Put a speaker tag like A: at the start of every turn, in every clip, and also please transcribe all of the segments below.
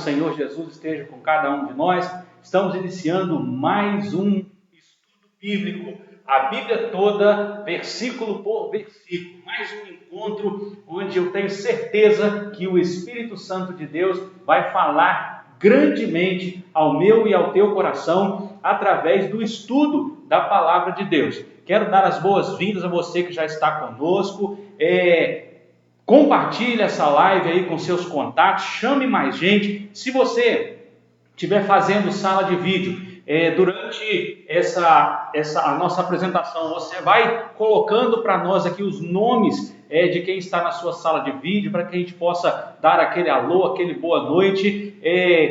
A: Senhor Jesus esteja com cada um de nós. Estamos iniciando mais um estudo bíblico, a Bíblia toda, versículo por versículo. Mais um encontro onde eu tenho certeza que o Espírito Santo de Deus vai falar grandemente ao meu e ao teu coração através do estudo da Palavra de Deus. Quero dar as boas-vindas a você que já está conosco. Compartilhe essa live aí com seus contatos, chame mais gente. Se você estiver fazendo sala de vídeo, durante a nossa apresentação, você vai colocando para nós aqui os nomes de quem está na sua sala de vídeo, para que a gente possa dar aquele alô, aquele boa noite.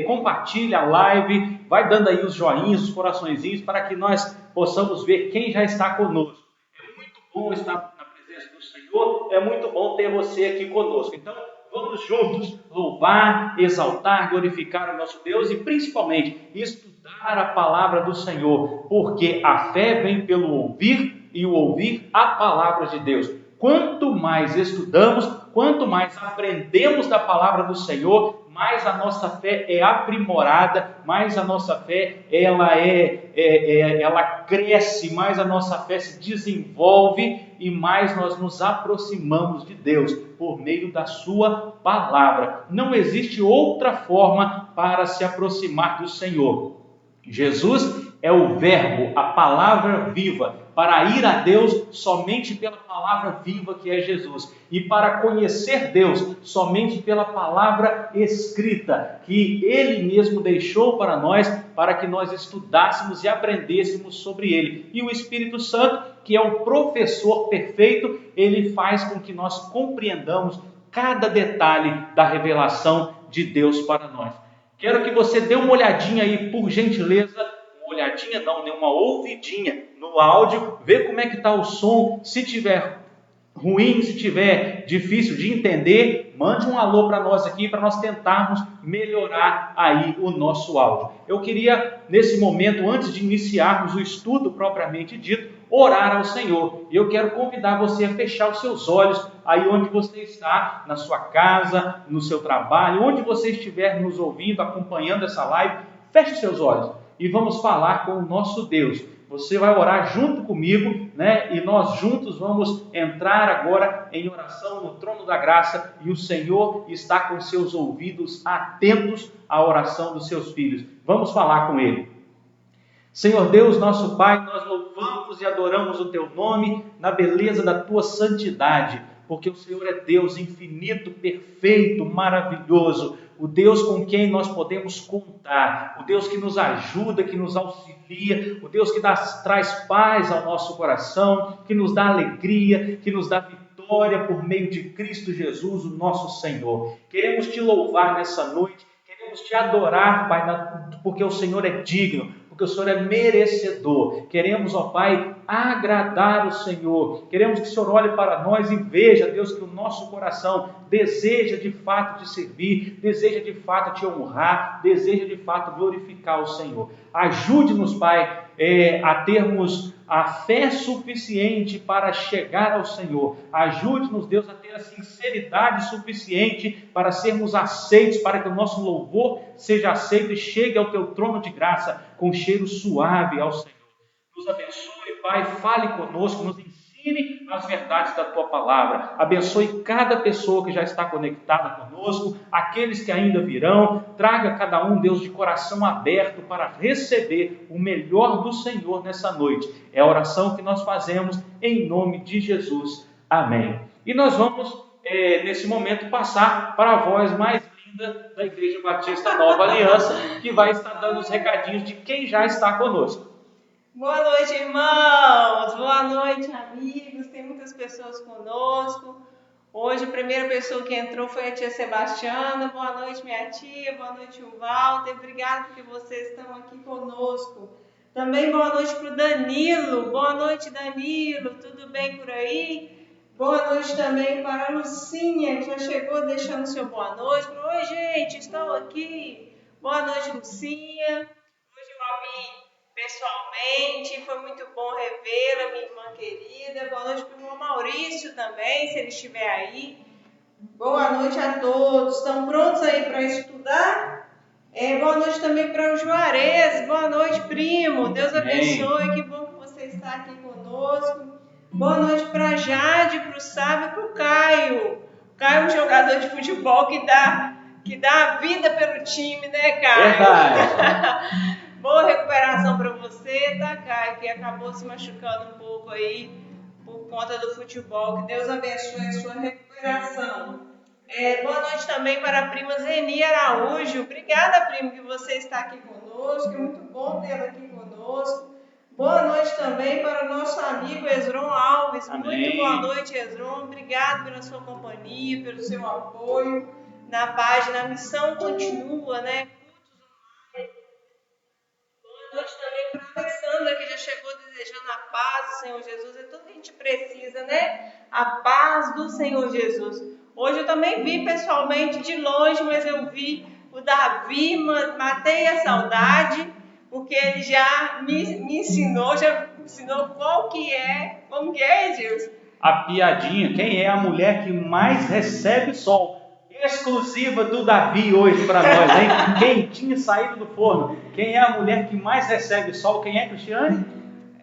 A: Compartilhe a live, vai dando aí os joinhas, os coraçõezinhos, para que nós possamos ver quem já está conosco. É muito bom estar na presença do Senhor, é muito bom ter você aqui conosco. Então, vamos juntos louvar, exaltar, glorificar o nosso Deus e principalmente estudar a palavra do Senhor, porque a fé vem pelo ouvir e o ouvir a palavra de Deus. Quanto mais estudamos, quanto mais aprendemos da palavra do Senhor, mais a nossa fé é aprimorada, mais a nossa fé ela cresce, mais a nossa fé se desenvolve e mais nós nos aproximamos de Deus por meio da sua palavra. Não existe outra forma para se aproximar do Senhor. Jesus é o verbo, a palavra viva, para ir a Deus somente pela palavra viva que é Jesus, e para conhecer Deus somente pela palavra escrita, que Ele mesmo deixou para nós, para que nós estudássemos e aprendêssemos sobre Ele. E o Espírito Santo, que é o professor perfeito, Ele faz com que nós compreendamos cada detalhe da revelação de Deus para nós. Quero que você dê uma olhadinha aí, por gentileza, uma olhadinha não, uma ouvidinha no áudio, vê como é que está o som. Se tiver ruim, se tiver difícil de entender, mande um alô para nós aqui, para nós tentarmos melhorar aí o nosso áudio. Eu queria, nesse momento, antes de iniciarmos o estudo propriamente dito, orar ao Senhor. E eu quero convidar você a fechar os seus olhos aí onde você está, na sua casa, no seu trabalho, onde você estiver nos ouvindo, acompanhando essa live, feche seus olhos e vamos falar com o nosso Deus. Você vai orar junto comigo, né? E nós juntos vamos entrar agora em oração no trono da graça e o Senhor está com seus ouvidos atentos à oração dos seus filhos. Vamos falar com Ele. Senhor Deus, nosso Pai, nós louvamos e adoramos o Teu nome na beleza da Tua santidade, porque o Senhor é Deus infinito, perfeito, maravilhoso, o Deus com quem nós podemos contar, o Deus que nos ajuda, que nos auxilia, o Deus que traz paz ao nosso coração, que nos dá alegria, que nos dá vitória por meio de Cristo Jesus, o nosso Senhor. Queremos Te louvar nessa noite, queremos Te adorar, Pai, porque o Senhor é digno, porque o Senhor é merecedor. Queremos, ó Pai, agradar o Senhor. Queremos que o Senhor olhe para nós e veja, Deus, que o nosso coração deseja de fato Te servir, deseja de fato Te honrar, deseja de fato glorificar o Senhor. Ajude-nos, Pai, a termos a fé suficiente para chegar ao Senhor. Ajude-nos, Deus, a ter a sinceridade suficiente para sermos aceitos, para que o nosso louvor seja aceito e chegue ao Teu trono de graça com cheiro suave ao Senhor. Nos abençoe, Pai, fale conosco, nos ensine as verdades da Tua palavra. Abençoe cada pessoa que já está conectada conosco, aqueles que ainda virão. Traga cada um, Deus, de coração aberto para receber o melhor do Senhor nessa noite. É a oração que nós fazemos em nome de Jesus. Amém. E nós vamos, nesse momento, passar para a voz mais linda da Igreja Batista Nova Aliança, que vai estar dando os recadinhos de quem já está conosco.
B: Boa noite, irmãos! Boa noite, amigos! Tem muitas pessoas conosco. Hoje a primeira pessoa que entrou foi a tia Sebastiana. Boa noite, minha tia. Boa noite, o Walter. Obrigada porque vocês estão aqui conosco. Também boa noite para o Danilo. Boa noite, Danilo. Tudo bem por aí? Boa noite também para a Lucinha, que já chegou deixando seu boa noite. Oi, gente, estou aqui. Boa noite, Lucinha. Hoje eu a vi pessoalmente, foi muito bom revê-la, minha irmã querida. Boa noite para o irmão Maurício também, se ele estiver aí. Boa noite a todos. Estão prontos aí para estudar? Boa noite também para o Juarez. Boa noite, primo. Deus
A: Amém.
B: abençoe. Que bom que você está aqui conosco. Boa noite para a Jade, para o Sábio e para o Caio. Caio é um jogador de futebol que dá a vida pelo time, né, Caio?
A: Verdade.
B: Boa recuperação para você, tá, Caio? Que acabou se machucando um pouco aí por conta do futebol. Que Deus abençoe a sua recuperação. Boa noite também para a prima Zeni Araújo. Obrigada, primo, que você está aqui conosco. É muito bom tê-la aqui conosco. Boa noite também para o nosso amigo Esron Alves.
A: Amém.
B: Muito boa noite, Esron. Obrigado pela sua companhia, pelo seu apoio na página. A missão continua, né? Boa noite também para a Alessandra, que já chegou desejando a paz do Senhor Jesus. É tudo que a gente precisa, né? A paz do Senhor Jesus. Hoje eu também vi pessoalmente de longe, mas eu vi o Davi, matei a saudade, porque ele já me ensinou, como que é, Edilson?
A: A piadinha, quem é a mulher que mais recebe sol? Exclusiva do Davi hoje para nós, hein? Quentinha saído do forno. Quem é a mulher que mais recebe sol? Quem é, Cristiane?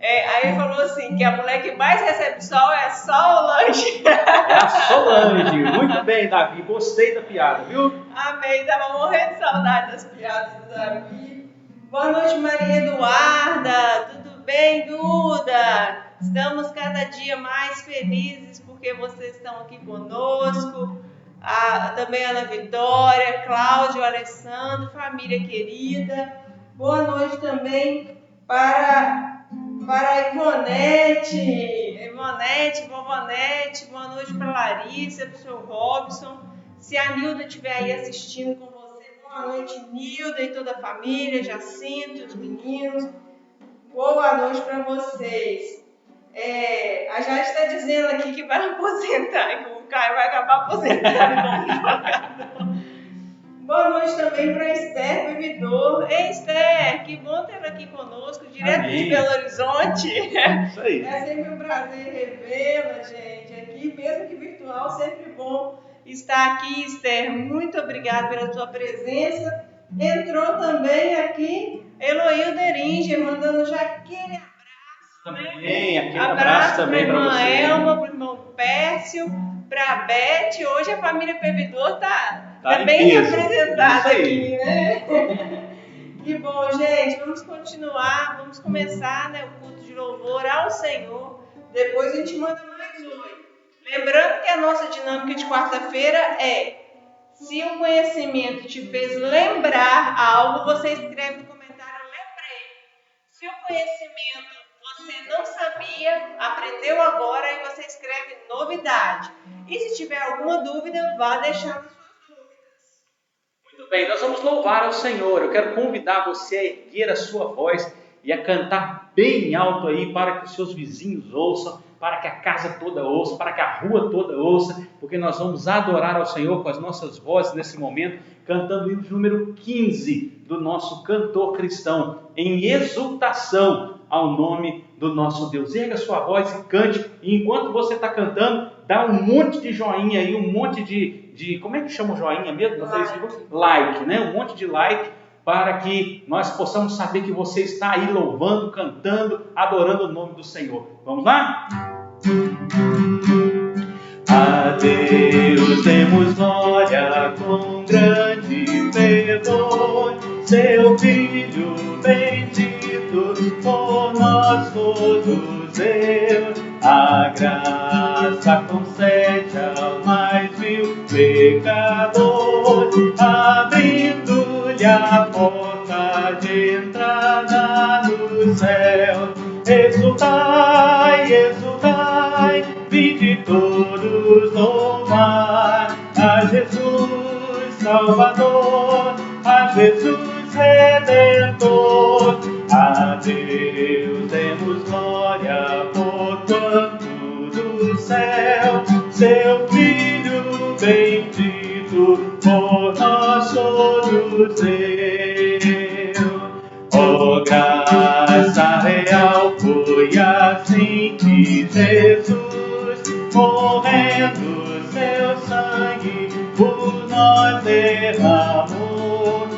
B: Aí ele falou assim, que a mulher que mais recebe sol é a Solange.
A: É a Solange. Muito bem, Davi. Gostei da piada, viu?
B: Amém. Tava morrendo de saudade das piadas do Davi. Boa noite, Maria Eduarda. Tudo bem, Duda? Estamos cada dia mais felizes porque vocês estão aqui conosco. Também a Ana Vitória, Cláudio, Alessandro, família querida. Boa noite também para a Ivonete, Vovonete, boa noite para a Larissa, para o seu Robson. Se a Nilda estiver aí assistindo com você, boa noite, Nilda e toda a família, Jacinto, os meninos. Boa noite para vocês. A Jade está dizendo aqui que vai aposentar, que o Caio vai acabar aposentando como jogador. Boa noite também para Esther Vividor. Ei, Esther, que bom ter aqui conosco, direto
A: Amém.
B: de Belo Horizonte.
A: Isso aí.
B: É sempre um prazer revê-la, gente. Aqui, mesmo que virtual, sempre bom estar aqui, Esther. Muito obrigada pela sua presença. Entrou também aqui Eloílda Eringer, mandando já aquele abraço.
A: Também, aquele abraço também para
B: irmã
A: você.
B: Elma, para o irmão Pércio, para a Beth. Hoje a família Pevidor está
A: Tá
B: bem
A: em peso.
B: representada
A: Isso aí.
B: aqui, né? Que bom, gente. Vamos continuar, vamos começar, né, o culto de louvor ao Senhor. Depois a gente manda mais oi. Lembrando que a nossa dinâmica de quarta-feira é: se o conhecimento te fez lembrar algo, você escreve no comentário "lembrei". Se o conhecimento você não sabia, aprendeu agora, e você escreve "novidade". E se tiver alguma dúvida, vá deixar as suas dúvidas.
A: Muito bem, nós vamos louvar ao Senhor. Eu quero convidar você a erguer a sua voz e a cantar bem alto aí para que os seus vizinhos ouçam, para que a casa toda ouça, para que a rua toda ouça, porque nós vamos adorar ao Senhor com as nossas vozes nesse momento, cantando o hino de número 15 do nosso cantor cristão, em exultação ao nome do nosso Deus. Erga a sua voz e cante, e enquanto você está cantando, dá um monte de joinha aí, um monte de como é que chama o joinha mesmo? No Facebook? Like, né? Um monte de like, para que nós possamos saber que você está aí louvando, cantando, adorando o nome do Senhor. Vamos lá? A Deus demos glória com grande fervor, seu Filho bendito por nós todos deu. A graça concede ao mais vil pecador, abrindo-lhe a porta de entrada no céu. Exultai, exultai, vinde todos louvar a Jesus Salvador, a Jesus Redentor. A Deus demos glória por quanto do céu seu Filho bendito por nós todos deu. Oh, graça real, foi assim que Jesus, morrendo seu sangue por nós derramou.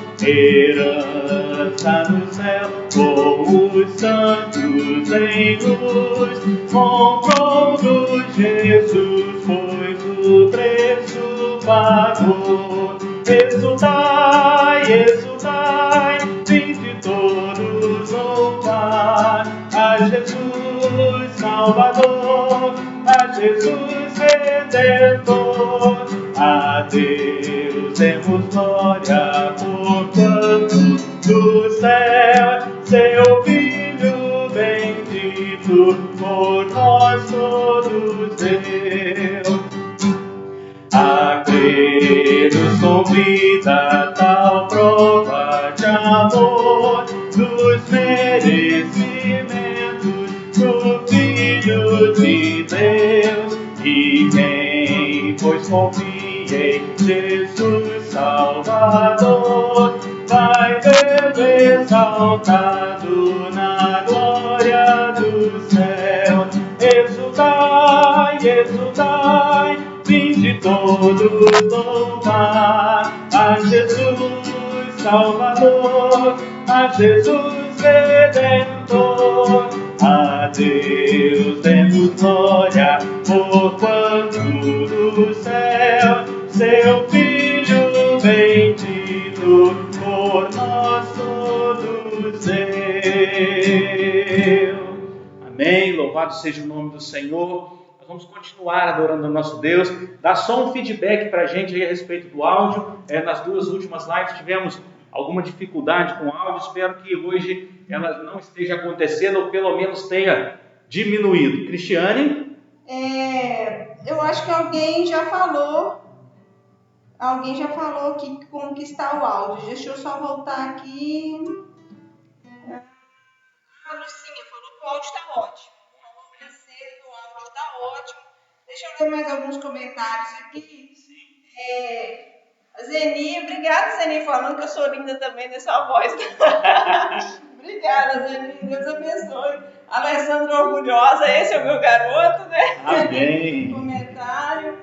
A: transformou os santos em luz, comprou-nos Jesus, pois o preço pagou. Exultai, exultai, vinde todos louvar a Jesus Salvador, a Jesus Redentor. A Deus demos glória, porquanto do céu seu Filho bendito por nós todos deu. A crer nos convida tal prova de amor dos merecimentos do Filho de Deus. E quem, pois confia em Jesus Salvador, vai ver exaltado na glória do céu. Exultai, exultai, vinde todos louvar a Jesus Salvador, a Jesus Redentor. A Deus demos glória, porquanto do céu seu Filho bendito por nós todos deu. Amém. Louvado seja o nome do Senhor. Nós vamos continuar adorando o nosso Deus. Dá só um feedback para a gente aí a respeito do áudio. Nas duas últimas lives tivemos alguma dificuldade com o áudio. Espero que hoje ela não esteja acontecendo, ou pelo menos tenha diminuído. Cristiane?
B: Eu acho que alguém já falou que como que está o áudio. Deixa eu só voltar aqui. A Lucinha falou que o áudio está ótimo. O áudio está ótimo. Deixa eu ler mais alguns comentários aqui. A Zeni, obrigada, Zeni, falando que eu sou linda também nessa voz. Obrigada, Zeni, Deus abençoe. Alessandra orgulhosa, esse é o meu garoto, né?
A: Amém.
B: Comentário.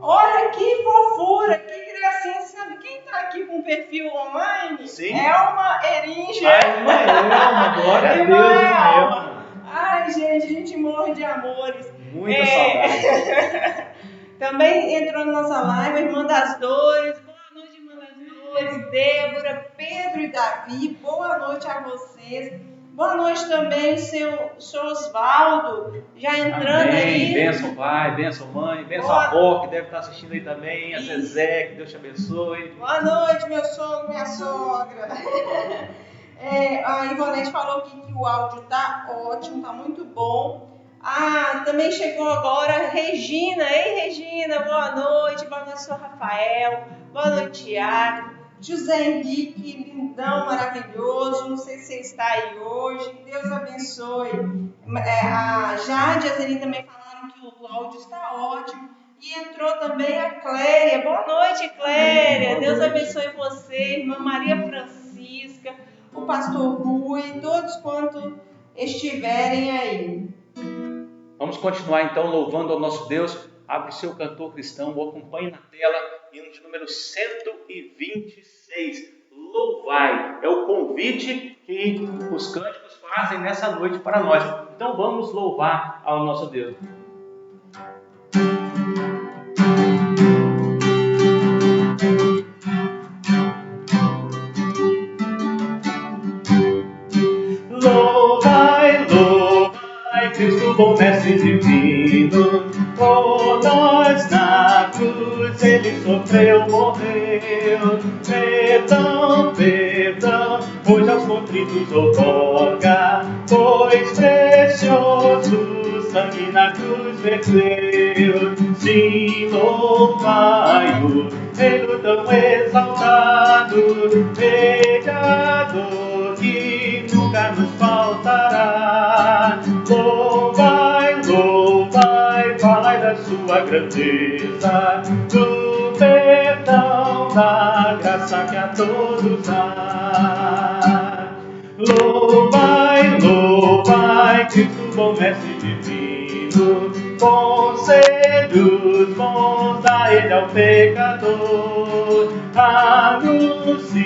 B: Olha que fofura, que gracinha. Sabe quem está aqui com o perfil online?
A: Sim.
B: Elma Eringe.
A: Irmã Elma, glória a Deus, irmã Elma.
B: Ai, gente, a gente morre de amores.
A: Muita saudade.
B: Também entrou na nossa live a Irmã das Dores. Boa noite, Irmã das Dores. Débora, Pedro e Davi. Boa noite a vocês. Boa noite também, seu Osvaldo. Já entrando.
A: Amém.
B: Aí.
A: Bênção pai, bênção mãe, bênção avó, que deve estar assistindo aí também. A Zezé, que Deus te abençoe.
B: Boa noite, meu sogro, minha sogra. A Ivonete falou que o áudio tá ótimo, tá muito bom. Também chegou agora Regina. Ei, Regina, boa noite, senhor Rafael, boa noite, Tiago. José Henrique, lindão, maravilhoso, não sei se você está aí hoje, Deus abençoe. A Jade e a Zeni também falaram que o áudio está ótimo. E entrou também a Cléria. Boa noite, Cléria. Deus abençoe você, irmã Maria Francisca, o pastor Rui, todos quantos estiverem aí.
A: Vamos continuar então louvando ao nosso Deus. Abre seu cantor cristão, o acompanhe na tela, hino de número 126. Louvai. É o convite que os cânticos fazem nessa noite para nós. Então vamos louvar ao nosso Deus. Cristo, bom mestre divino, por nós na cruz ele sofreu, morreu. Perdão, perdão, hoje aos contritos outorga, pois precioso sangue na cruz verteu. Sim, louvai-o, ele tão exaltado, pecador que nunca nos faltará. Louvai, louvai, falai da sua grandeza, do perdão, da graça que a todos dá. Louvai, louvai, Cristo, bom mestre divino, conselhos bons dá ele ao pecador. anunciai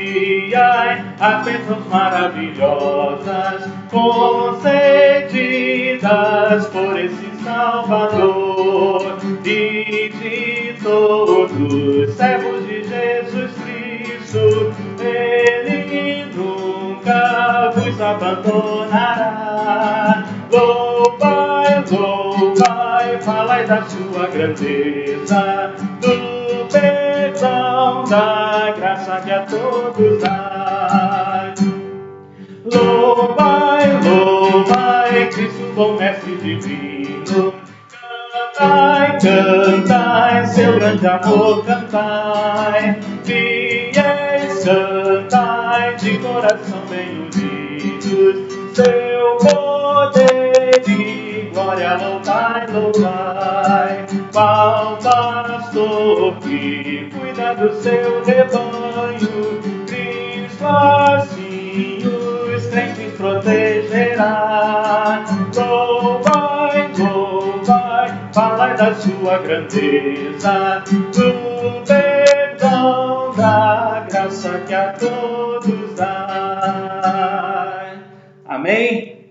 A: as bênçãos maravilhosas concedidas por esse Salvador, e de todos servos de Jesus Cristo, Ele nunca vos abandonará. Louvai, louvai, falai da sua grandeza, do perdão, da graça que a todos dá. Louvai, louvai, Cristo bom mestre divino, cantai, cantai, seu grande amor cantai, fiéis cantai, de coração bem unidos, seu poder e glória louvai, louvai, qual pastor que cuida do seu rebanho, Cristo assim os crentes protegerá. Louvai, louvai, falai da sua grandeza, do perdão, da graça que a todos dá. Amém?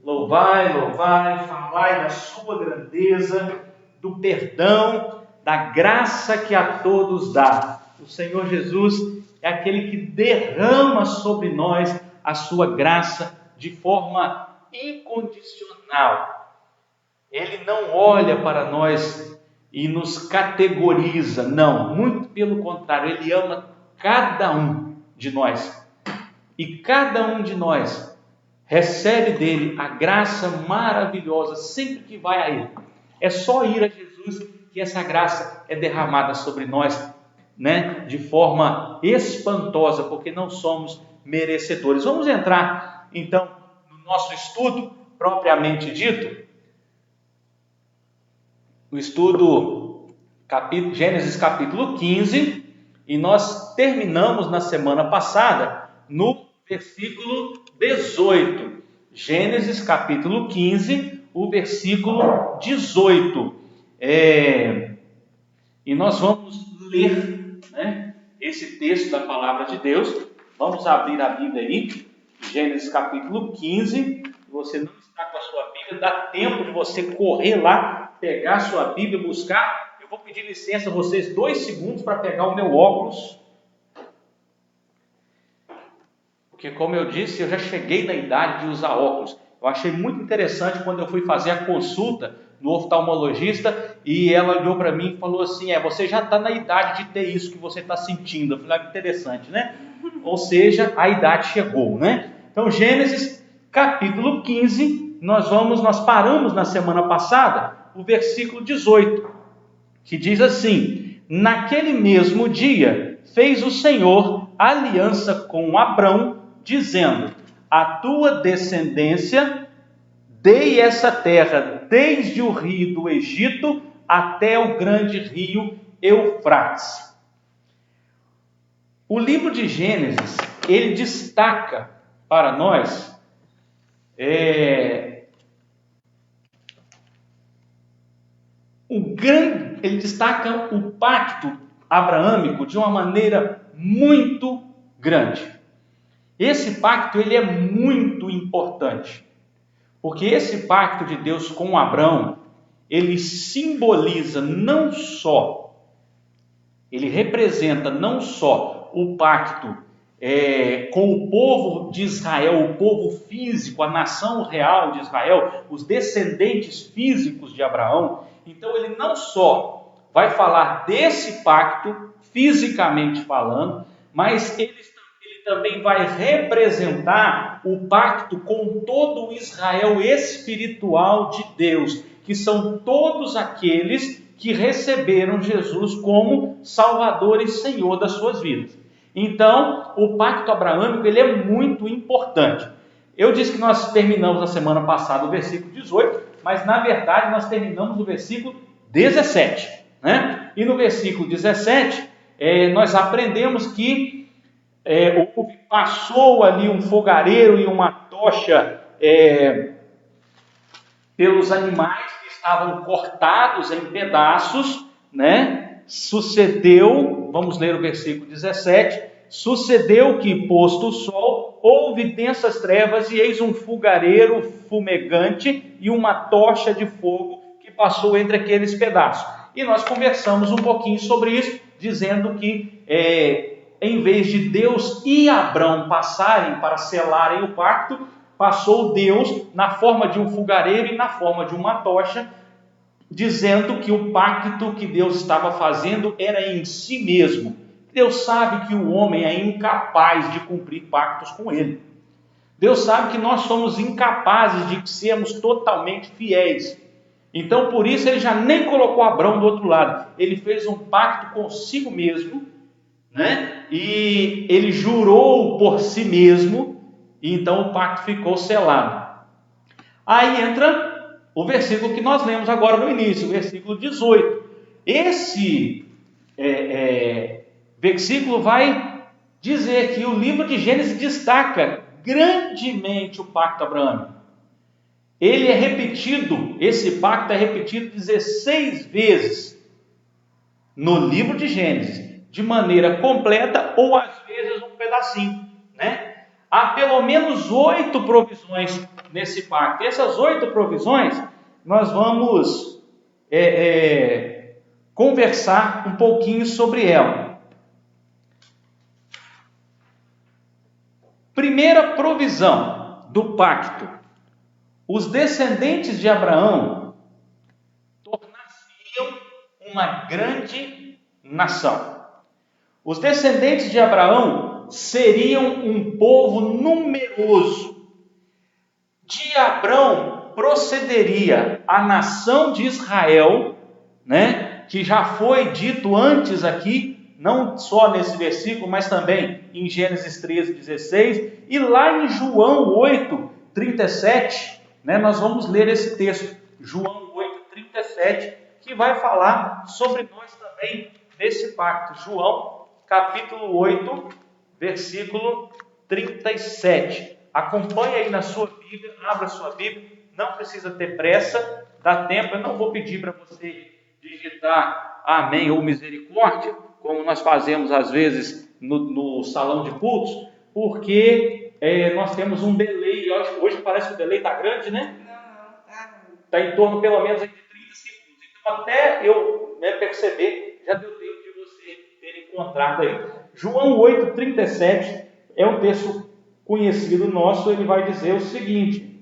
A: Louvai, louvai, falai da sua grandeza, do perdão, da graça que a todos dá. O Senhor Jesus é aquele que derrama sobre nós a sua graça de forma incondicional. Ele não olha para nós e nos categoriza, não, muito pelo contrário, Ele ama cada um de nós. E cada um de nós recebe dele a graça maravilhosa sempre que vai a Ele. É só ir a Jesus que essa graça é derramada sobre nós, né, de forma espantosa, porque não somos merecedores. Vamos entrar, então, no nosso estudo propriamente dito. O estudo Gênesis capítulo 15, e nós terminamos na semana passada no versículo 18. Gênesis capítulo 15, o versículo 18. E nós vamos ler, né, esse texto da palavra de Deus. Vamos abrir a Bíblia aí, Gênesis capítulo 15. Se você não está com a sua Bíblia, dá tempo de você correr lá, pegar a sua Bíblia, buscar. Eu vou pedir licença a vocês 2 segundos para pegar o meu óculos. Porque, como eu disse, eu já cheguei na idade de usar óculos. Eu achei muito interessante quando eu fui fazer a consulta no oftalmologista e ela olhou para mim e falou assim, você já está na idade de ter isso que você está sentindo. Eu falei, interessante, né? Ou seja, a idade chegou, né? Então, Gênesis capítulo 15, nós paramos na semana passada, o versículo 18, que diz assim: naquele mesmo dia fez o Senhor aliança com Abrão, dizendo, a tua descendência dei essa terra desde o rio do Egito até o grande rio Eufrates. O livro de Gênesis, ele destaca para nós ele destaca o pacto abraâmico de uma maneira muito grande. Esse pacto ele é muito importante, porque esse pacto de Deus com Abrão, ele simboliza não só, ele representa não só o pacto com o povo de Israel, o povo físico, a nação real de Israel, os descendentes físicos de Abraão. Então ele não só vai falar desse pacto, fisicamente falando, mas ele também vai representar o pacto com todo o Israel espiritual de Deus, que são todos aqueles que receberam Jesus como Salvador e Senhor das suas vidas. Então, o pacto abraâmico ele é muito importante. Eu disse que nós terminamos na semana passada o versículo 18, mas na verdade nós terminamos o versículo 17. Né? E no versículo 17, nós aprendemos que passou ali um fogareiro e uma tocha pelos animais que estavam cortados em pedaços, né? Sucedeu, vamos ler o versículo 17, sucedeu que, posto o sol, houve densas trevas, e eis um fogareiro fumegante e uma tocha de fogo que passou entre aqueles pedaços. E nós conversamos um pouquinho sobre isso, dizendo que em vez de Deus e Abrão passarem para selarem o pacto, passou Deus na forma de um fogareiro e na forma de uma tocha, dizendo que o pacto que Deus estava fazendo era em si mesmo. Deus sabe que o homem é incapaz de cumprir pactos com ele. Deus sabe que nós somos incapazes de sermos totalmente fiéis. Então, por isso, ele já nem colocou Abrão do outro lado. Ele fez um pacto consigo mesmo, né? E ele jurou por si mesmo, e então o pacto ficou selado. Aí entra o versículo que nós lemos agora no início, o versículo 18. Esse versículo vai dizer que o livro de Gênesis destaca grandemente o pacto abraâmico. Ele é repetido, esse pacto é repetido 16 vezes no livro de Gênesis, de maneira completa ou às vezes um pedacinho, né? Há pelo menos 8 provisões nesse pacto. E essas 8 provisões nós vamos conversar um pouquinho sobre ela. Primeira provisão do pacto: os descendentes de Abraão tornar-se-iam uma grande nação. Os descendentes de Abraão seriam um povo numeroso. De Abraão procederia a nação de Israel, né, que já foi dito antes aqui, não só nesse versículo, mas também em Gênesis 13:16, e lá em João 8:37, né, nós vamos ler esse texto, João 8:37, que vai falar sobre nós também nesse pacto. João capítulo 8, versículo 37. Acompanhe aí na sua Bíblia, abra sua Bíblia, não precisa ter pressa, dá tempo. Eu não vou pedir para você digitar amém ou misericórdia, como nós fazemos às vezes no salão de cultos, porque nós temos um delay. Hoje parece que o delay está grande, né? Está em torno pelo menos de 30 segundos. Então até eu perceber, já deu tempo de você ter encontrado aí. João 8:37 é um texto conhecido nosso. Ele vai dizer o seguinte: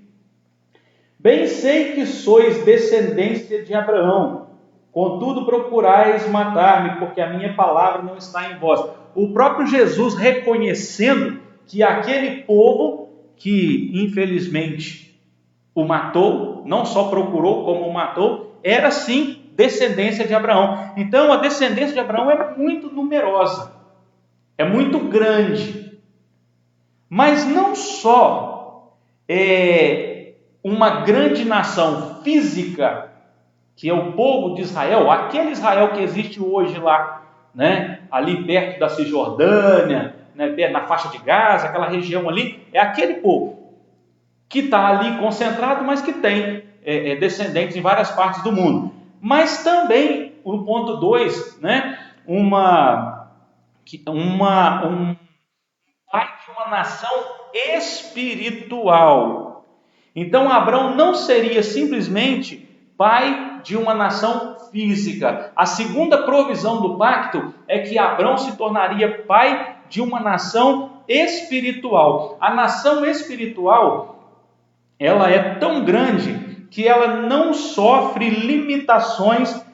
A: bem sei que sois descendência de Abraão, contudo procurais matar-me, porque a minha palavra não está em vós. O próprio Jesus reconhecendo que aquele povo que infelizmente o matou, não só procurou como o matou, era sim descendência de Abraão. Então a descendência de Abraão é muito numerosa, é muito grande, mas não só uma grande nação física, que é o povo de Israel, aquele Israel que existe hoje lá, né, ali perto da Cisjordânia, né, na faixa de Gaza, aquela região ali, é aquele povo que está ali concentrado, mas que tem descendentes em várias partes do mundo. Mas também, o ponto 2, né, um pai de uma nação espiritual. Então Abraão não seria simplesmente pai de uma nação física. A segunda provisão do pacto é que Abraão se tornaria pai de uma nação espiritual. A nação espiritual, ela é tão grande que ela não sofre limitações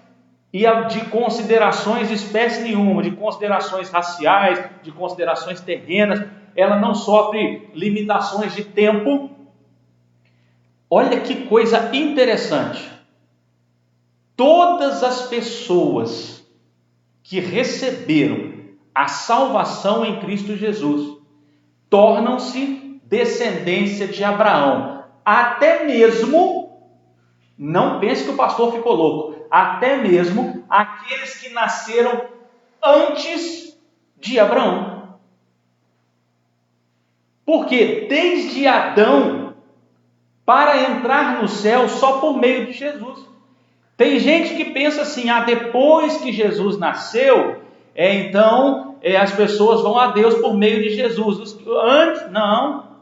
A: e de considerações de espécie nenhuma, de considerações raciais, de considerações terrenas. Ela não sofre limitações de tempo. Olha que coisa interessante. Todas as pessoas que receberam a salvação em Cristo Jesus tornam-se descendência de Abraão. Até mesmo, não pense que o pastor ficou louco, até mesmo aqueles que nasceram antes de Abraão. Porque desde Adão, para entrar no céu só por meio de Jesus. Tem gente que pensa assim, depois que Jesus nasceu, então as pessoas vão a Deus por meio de Jesus. Antes, não.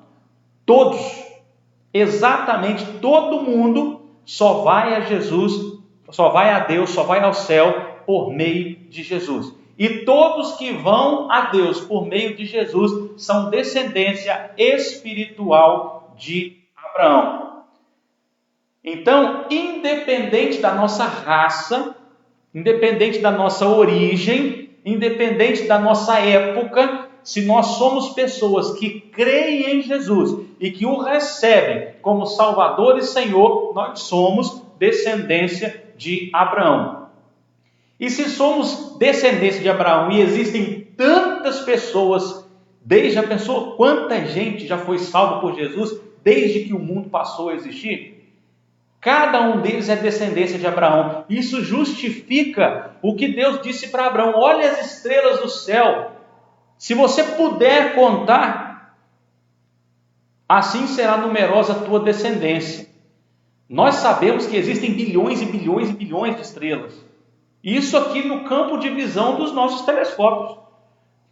A: Todos, exatamente todo mundo só vai a Jesus, só vai a Deus, só vai ao céu por meio de Jesus. E todos que vão a Deus por meio de Jesus são descendência espiritual de Abraão. Então, independente da nossa raça, independente da nossa origem, independente da nossa época, se nós somos pessoas que creem em Jesus e que o recebem como Salvador e Senhor, nós somos descendência de Abraão. E se somos descendência de Abraão e existem tantas pessoas, já pensou quanta gente já foi salva por Jesus desde que o mundo passou a existir? Cada um deles é descendência de Abraão. Isso justifica o que Deus disse para Abraão: olha as estrelas do céu. Se você puder contar, assim será numerosa a tua descendência. Nós sabemos que existem bilhões e bilhões e bilhões de estrelas. Isso aqui no campo de visão dos nossos telescópios,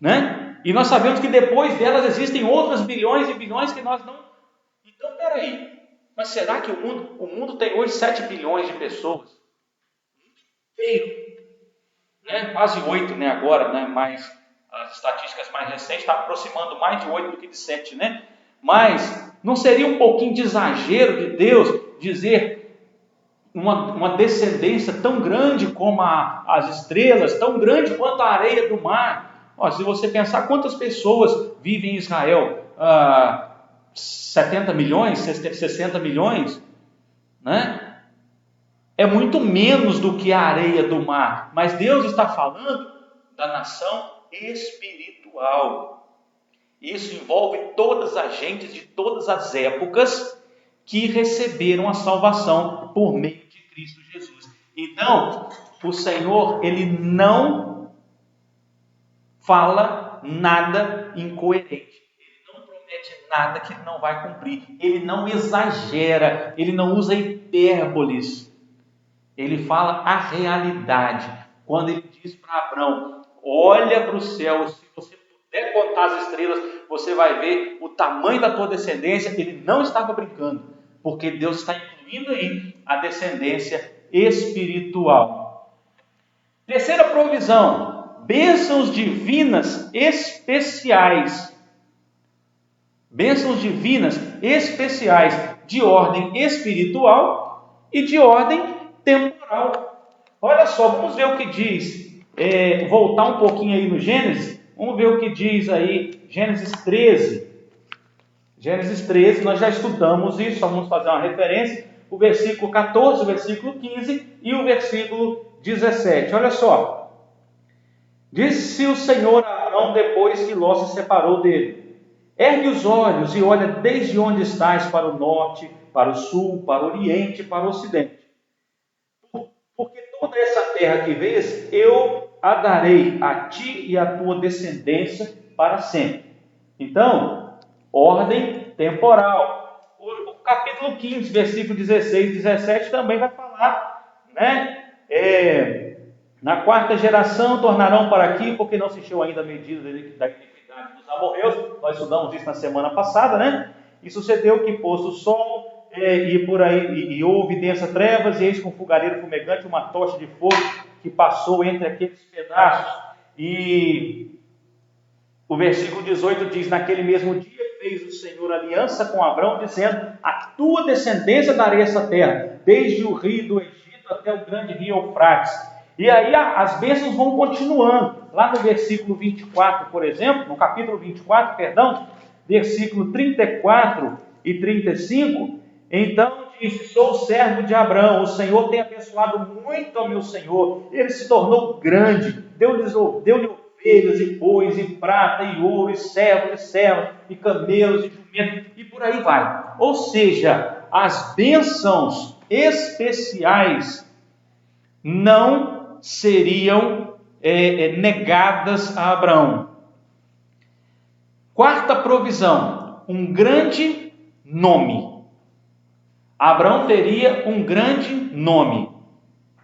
A: né? E nós sabemos que depois delas existem outras bilhões e bilhões que nós não... Então, peraí. Mas será que o mundo tem hoje 7 bilhões de pessoas? Feio. Né? Quase 8, né? Agora, né? Mais, as estatísticas mais recentes estão aproximando mais de 8 do que de 7, né? Mas não seria um pouquinho de exagero de Deus dizer uma descendência tão grande como as estrelas, tão grande quanto a areia do mar? Se você pensar quantas pessoas vivem em Israel, 70 milhões, 60 milhões, né? É muito menos do que a areia do mar. Mas Deus está falando da nação espiritual. Isso envolve todas as gentes de todas as épocas que receberam a salvação por meio de Cristo Jesus. Então, o Senhor, Ele não fala nada incoerente. Nada que ele não vai cumprir. Ele não exagera, ele não usa hipérboles. Ele fala a realidade. Quando ele diz para Abraão: olha para o céu, se você puder contar as estrelas, você vai ver o tamanho da tua descendência. Ele não estava brincando, porque Deus está incluindo aí a descendência espiritual. Terceira provisão: bênçãos divinas especiais. Bênçãos divinas especiais de ordem espiritual e de ordem temporal. Olha só, vamos ver o que diz, voltar um pouquinho aí no Gênesis, vamos ver o que diz aí, Gênesis 13. Gênesis 13, nós já estudamos isso, só vamos fazer uma referência, o versículo 14, o versículo 15 e o versículo 17. Olha só, disse o Senhor a Abraão depois que Ló se separou dele: ergue os olhos e olha desde onde estás para o norte, para o sul, para o oriente e para o ocidente. Porque toda essa terra que vês, eu a darei a ti e à tua descendência para sempre. Então, ordem temporal. O capítulo 15, versículo 16 e 17 também vai falar, né? Na quarta geração tornarão para aqui, porque não se encheu ainda a medida da iniquidade dos amorreus. Nós estudamos isso na semana passada, né? E sucedeu que posto o sol e por aí e houve densa trevas, e eis com fogareiro fumegante uma tocha de fogo que passou entre aqueles pedaços. E o versículo 18 diz: naquele mesmo dia fez o Senhor aliança com Abraão, dizendo: a tua descendência darei essa terra, desde o rio do Egito até o grande rio Eufrates. E aí as bênçãos vão continuando. Lá no versículo 24, por exemplo, no capítulo 24, versículo 34 e 35, então disse: sou servo de Abraão, o Senhor tem abençoado muito ao meu Senhor, ele se tornou grande, deu-lhe ovelhas e bois, e prata, e ouro, e servos, e camelos, e jumentos, e por aí vai. Ou seja, as bênçãos especiais não seriam negadas a Abraão. Quarta provisão: um grande nome. Abraão teria um grande nome.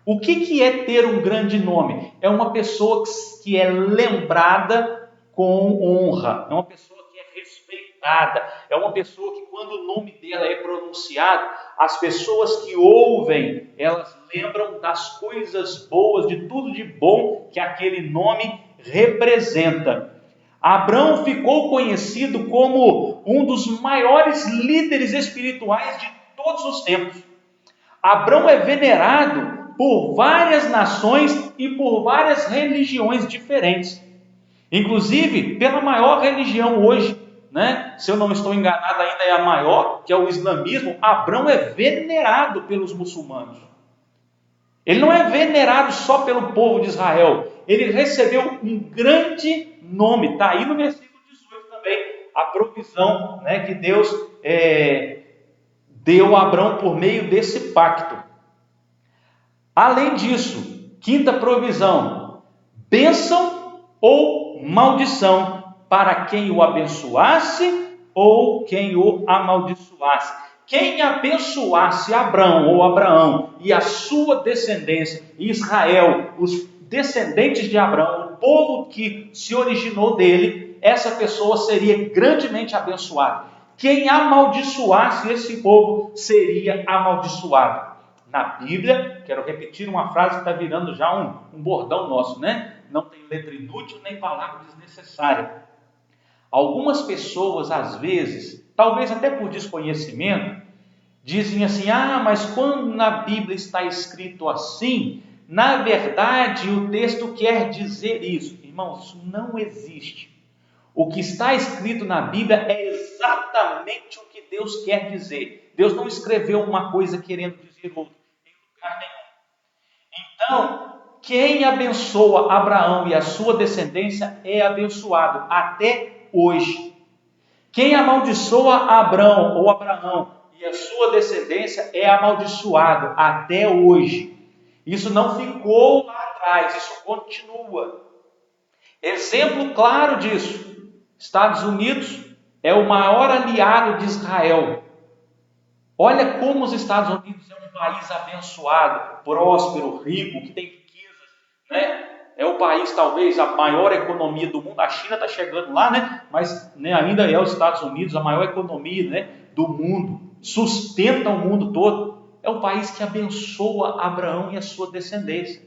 A: O que é ter um grande nome? É uma pessoa que é lembrada com honra, é uma pessoa que é respeitada, é uma pessoa que quando o nome dela é pronunciado, as pessoas que ouvem, elas lembram das coisas boas, de tudo de bom que aquele nome representa. Abrão ficou conhecido como um dos maiores líderes espirituais de todos os tempos. Abrão é venerado por várias nações e por várias religiões diferentes. Inclusive, pela maior religião hoje, né? Se eu não estou enganado, ainda é a maior, que é o islamismo. Abrão é venerado pelos muçulmanos. Ele não é venerado só pelo povo de Israel. Ele recebeu um grande nome. Está aí no versículo 18 também, a provisão, né, que Deus deu a Abrão por meio desse pacto. Além disso, quinta provisão, bênção ou maldição para quem o abençoasse ou quem o amaldiçoasse. Quem abençoasse Abrão ou Abraão e a sua descendência, Israel, os descendentes de Abrão, o povo que se originou dele, essa pessoa seria grandemente abençoada. Quem amaldiçoasse esse povo seria amaldiçoado. Na Bíblia, quero repetir uma frase que está virando já um bordão nosso, né? Não tem letra inútil nem palavra desnecessária. Algumas pessoas, às vezes, talvez até por desconhecimento, dizem assim, mas quando na Bíblia está escrito assim, na verdade o texto quer dizer isso. Irmãos, isso não existe. O que está escrito na Bíblia é exatamente o que Deus quer dizer. Deus não escreveu uma coisa querendo dizer outra, em lugar nenhum. Então, quem abençoa Abraão e a sua descendência é abençoado até hoje. Quem amaldiçoa Abrão ou Abraão e a sua descendência é amaldiçoado até hoje. Isso não ficou lá atrás, isso continua. Exemplo claro disso, Estados Unidos é o maior aliado de Israel. Olha como os Estados Unidos é um país abençoado, próspero, rico, que tem riquezas, né? É o país, talvez, a maior economia do mundo. A China está chegando lá, né? Mas ainda é os Estados Unidos a maior economia, né, do mundo. Sustenta o mundo todo. É um país que abençoa Abraão e a sua descendência.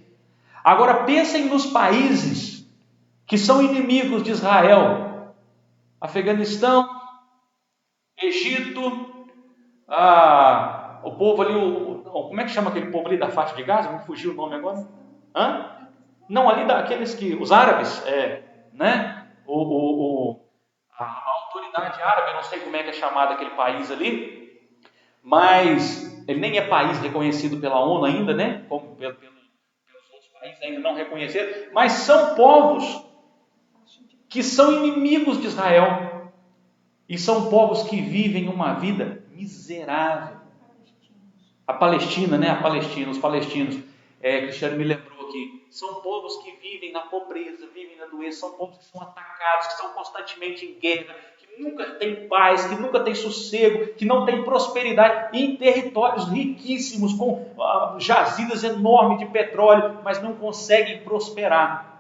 A: Agora, pensem nos países que são inimigos de Israel. Afeganistão, Egito, o povo ali, como é que chama aquele povo ali da faixa de Gaza? Me fugiu o nome agora. Não, ali daqueles que, os árabes, né? A autoridade árabe, eu não sei como é que é chamado aquele país ali, mas ele nem é país reconhecido pela ONU ainda, né? Como pelos outros países ainda não reconhecidos, mas são povos que são inimigos de Israel e são povos que vivem uma vida miserável. A Palestina, né? Os palestinos, Cristiano me lembrou aqui, são povos que vivem na pobreza, vivem na doença, são povos que são atacados, que estão constantemente em guerra, que nunca têm paz, que nunca têm sossego, que não têm prosperidade, em territórios riquíssimos, com jazidas enormes de petróleo, mas não conseguem prosperar.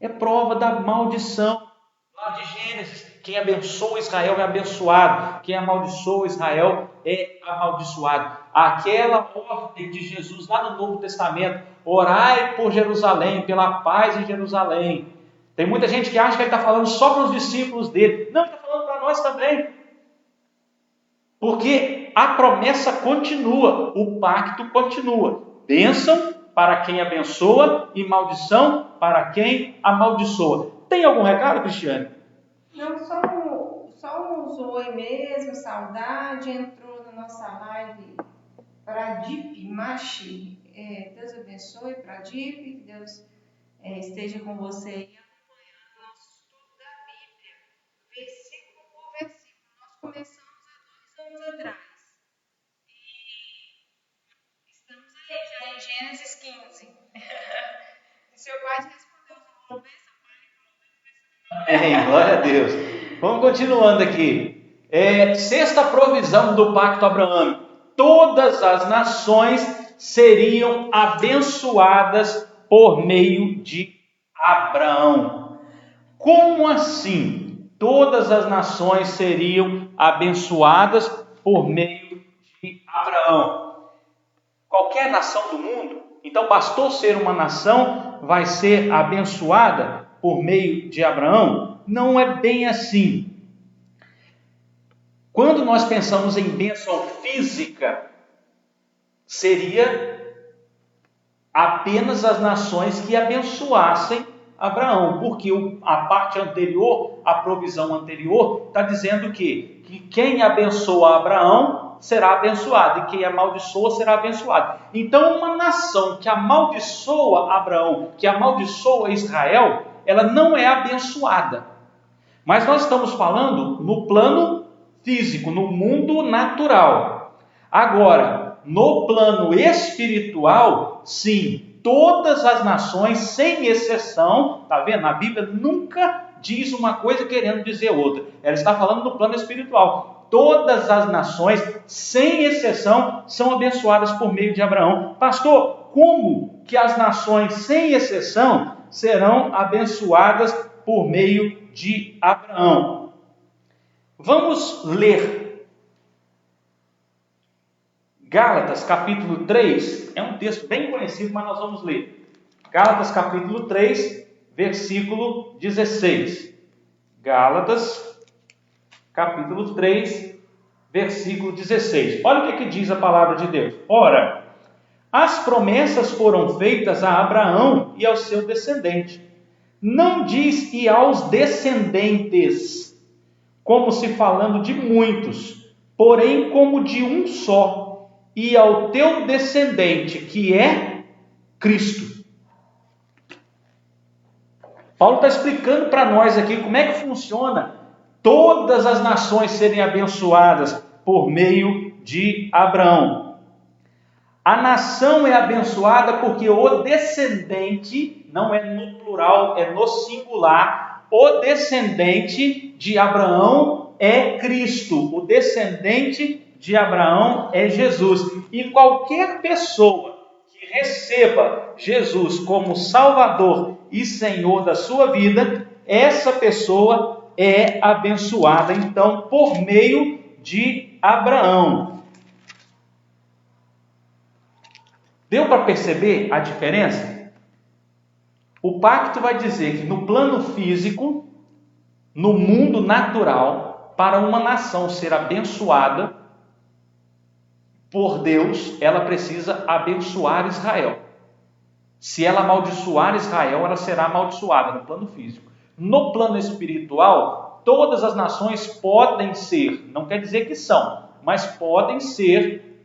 A: É prova da maldição lá de Gênesis. Quem abençoa Israel é abençoado, quem amaldiçoa Israel é amaldiçoado. Aquela ordem de Jesus lá no Novo Testamento, orai por Jerusalém, pela paz em Jerusalém. Tem muita gente que acha que ele está falando só para os discípulos dele. Não, ele está falando para nós também. Porque a promessa continua, o pacto continua. Bênção para quem abençoa e maldição para quem amaldiçoa. Tem algum recado, Cristiane?
B: Não, só um oi mesmo, saudade. Entrou na nossa live Pradip Machi. Deus abençoe, Pradip, que Deus esteja com você aí acompanhando o nosso estudo da Bíblia, versículo por versículo. Nós começamos há 2 anos atrás e estamos aí já em Gênesis 15. E seu pai te respondeu, falou,
A: Glória a Deus. Vamos continuando aqui. Sexta provisão do pacto abraâmico. Todas as nações seriam abençoadas por meio de Abraão. Como assim? Todas as nações seriam abençoadas por meio de Abraão. Qualquer nação do mundo, então bastou ser uma nação, vai ser abençoada por meio de Abraão? Não é bem assim. Quando nós pensamos em bênção física, seria apenas as nações que abençoassem Abraão, porque a parte anterior, a provisão anterior, está dizendo que quem abençoa Abraão será abençoado, e quem amaldiçoa será abençoado. Então, uma nação que amaldiçoa Abraão, que amaldiçoa Israel, ela não é abençoada. Mas nós estamos falando no plano físico, no mundo natural. Agora, no plano espiritual, sim, todas as nações, sem exceção, está vendo? A Bíblia nunca diz uma coisa querendo dizer outra. Ela está falando do plano espiritual. Todas as nações, sem exceção, são abençoadas por meio de Abraão. Pastor, como que as nações, sem exceção, serão abençoadas por meio de Abraão? Vamos ler Gálatas capítulo 3, é um texto bem conhecido, mas nós vamos ler. Gálatas capítulo 3, versículo 16. Gálatas capítulo 3, versículo 16. Olha o que diz a palavra de Deus. Ora, as promessas foram feitas a Abraão e ao seu descendente. Não diz e aos descendentes, como se falando de muitos, porém como de um só, e ao teu descendente, que é Cristo. Paulo está explicando para nós aqui como é que funciona todas as nações serem abençoadas por meio de Abraão. A nação é abençoada porque o descendente, não é no plural, é no singular, o descendente de Abraão é Cristo, o descendente de Abraão é Jesus. E qualquer pessoa que receba Jesus como Salvador e Senhor da sua vida, essa pessoa é abençoada, então, por meio de Abraão. Deu para perceber a diferença? O pacto vai dizer que no plano físico, no mundo natural, para uma nação ser abençoada por Deus, ela precisa abençoar Israel. Se ela amaldiçoar Israel, ela será amaldiçoada no plano físico. No plano espiritual, todas as nações podem ser, não quer dizer que são, mas podem ser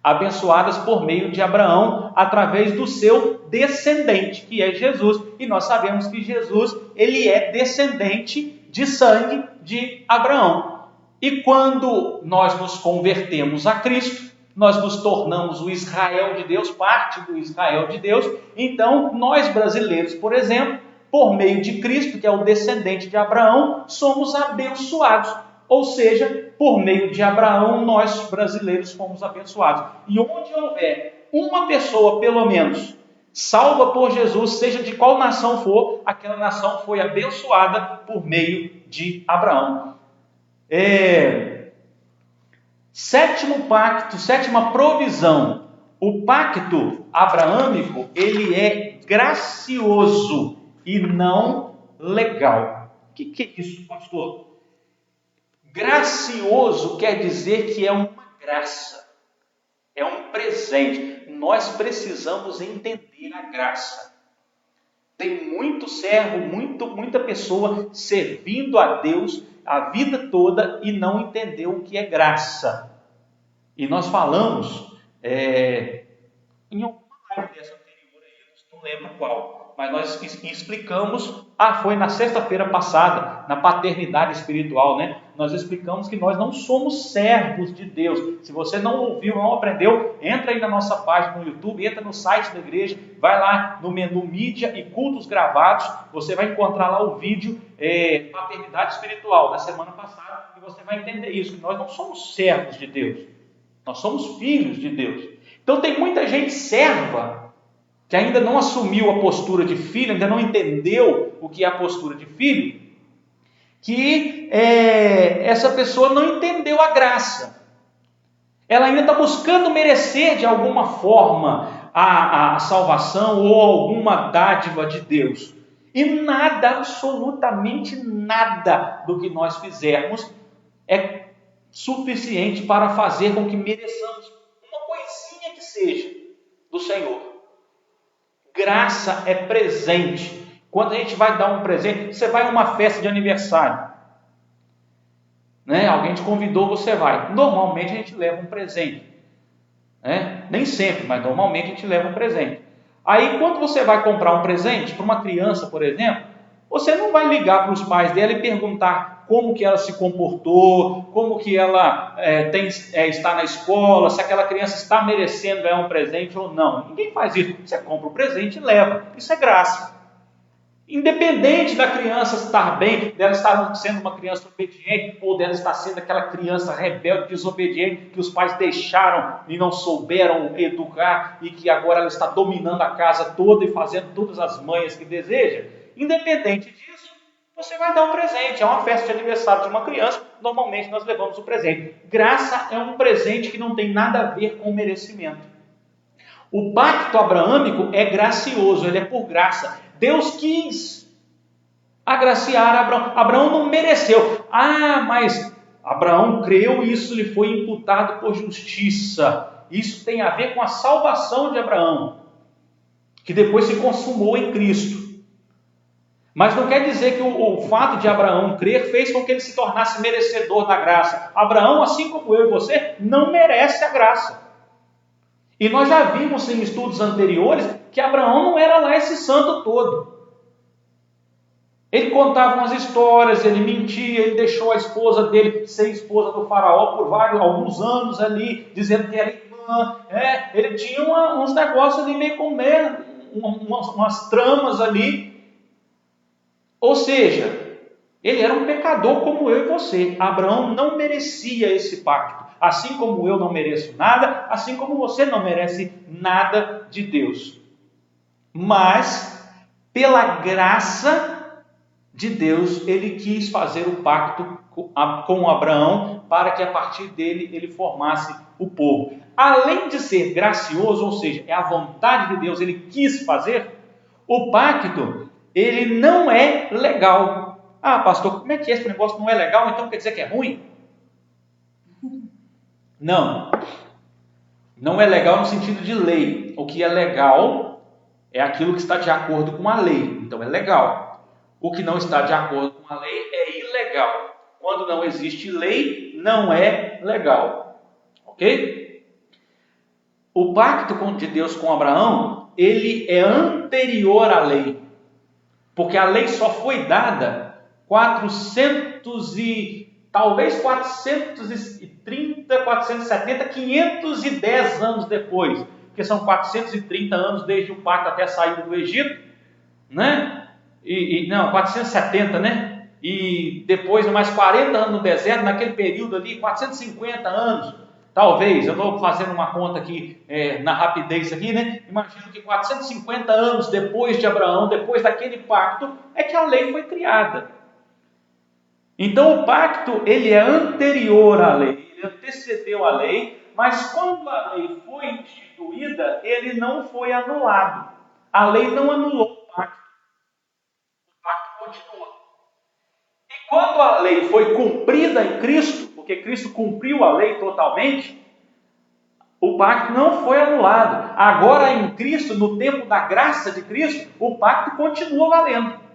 A: abençoadas por meio de Abraão, através do seu descendente, que é Jesus. E nós sabemos que Jesus, ele é descendente de sangue de Abraão. E quando nós nos convertemos a Cristo, nós nos tornamos o Israel de Deus, parte do Israel de Deus. Então, nós brasileiros, por exemplo, por meio de Cristo, que é o descendente de Abraão, somos abençoados. Ou seja, por meio de Abraão, nós brasileiros fomos abençoados. E onde houver uma pessoa, pelo menos, salva por Jesus, seja de qual nação for, aquela nação foi abençoada por meio de Abraão. Sétimo pacto, sétima provisão. O pacto abraâmico, ele é gracioso e não legal. O que é isso, pastor? Gracioso quer dizer que é uma graça, é um presente. Nós precisamos entender a graça. Tem muito servo, muita pessoa servindo a Deus a vida toda e não entendeu o que é graça. E nós falamos em alguma live dessa anterior aí, não lembro qual, mas nós explicamos, foi na sexta-feira passada, na paternidade espiritual, né? Nós explicamos que nós não somos servos de Deus. Se você não ouviu, não aprendeu, entra aí na nossa página no YouTube, entra no site da igreja, vai lá no menu mídia e cultos gravados, você vai encontrar lá o vídeo paternidade espiritual da semana passada e você vai entender isso, que nós não somos servos de Deus. Nós somos filhos de Deus. Então tem muita gente serva que ainda não assumiu a postura de filho, ainda não entendeu o que é a postura de filho, que essa pessoa não entendeu a graça. Ela ainda está buscando merecer de alguma forma a salvação ou alguma dádiva de Deus. E nada, absolutamente nada do que nós fizermos é suficiente para fazer com que mereçamos uma coisinha que seja do Senhor. Graça é presente. Quando a gente vai dar um presente, você vai a uma festa de aniversário, né? Alguém te convidou, você vai. Normalmente a gente leva um presente, né? Nem sempre, mas normalmente a gente leva um presente. Aí quando você vai comprar um presente para uma criança, por exemplo, você não vai ligar para os pais dela e perguntar como que ela se comportou, como que ela está na escola, se aquela criança está merecendo ganhar um presente ou não. Ninguém faz isso. Você compra o presente e leva. Isso é graça. Independente da criança estar bem, dela estar sendo uma criança obediente, ou dela estar sendo aquela criança rebelde, desobediente, que os pais deixaram e não souberam educar, e que agora ela está dominando a casa toda e fazendo todas as manhas que deseja. Independente disso, você vai dar um presente. É uma festa de aniversário de uma criança, normalmente nós levamos o presente. Graça é um presente que não tem nada a ver com merecimento. O pacto abraâmico é gracioso, ele é por graça. Deus quis agraciar Abraão. Abraão não mereceu. Mas Abraão creu e isso lhe foi imputado por justiça. Isso tem a ver com a salvação de Abraão, que depois se consumou em Cristo. Mas não quer dizer que o fato de Abraão crer fez com que ele se tornasse merecedor da graça. Abraão, assim como eu e você, não merece a graça. E nós já vimos em estudos anteriores que Abraão não era lá esse santo todo. Ele contava umas histórias, ele mentia, ele deixou a esposa dele ser esposa do faraó por alguns anos ali, dizendo que era irmã. Ele tinha uns negócios ali meio com umas tramas ali. Ou seja, ele era um pecador como eu e você. Abraão não merecia esse pacto. Assim como eu não mereço nada, assim como você não merece nada de Deus. Mas, pela graça de Deus, ele quis fazer o pacto com Abraão para que a partir dele ele formasse o povo. Além de ser gracioso, ou seja, é a vontade de Deus, ele quis fazer, o pacto, ele não é legal. Pastor, como é que esse negócio não é legal? Então quer dizer que é ruim? Não é legal no sentido de lei. O que é legal é aquilo que está de acordo com a lei, então é legal. O que não está de acordo com a lei é ilegal. Quando não existe lei, não é legal. Ok? O pacto de Deus com Abraão, ele é anterior à lei, porque a lei só foi dada 430, 470, 510 anos depois, porque são 430 anos desde o pacto até a saída do Egito, né? 470, né? E depois mais 40 anos no deserto, naquele período ali, 450 anos, talvez, eu estou fazendo uma conta aqui na rapidez aqui, né? Imagino que 450 anos depois de Abraão, depois daquele pacto, é que a lei foi criada. Então o pacto, ele é anterior à lei, ele antecedeu a lei, mas quando a lei foi instituída, ele não foi anulado. A lei não anulou o pacto continua. E quando a lei foi cumprida em Cristo, porque Cristo cumpriu a lei totalmente, o pacto não foi anulado. Agora em Cristo, no tempo da graça de Cristo, o pacto continua valendo.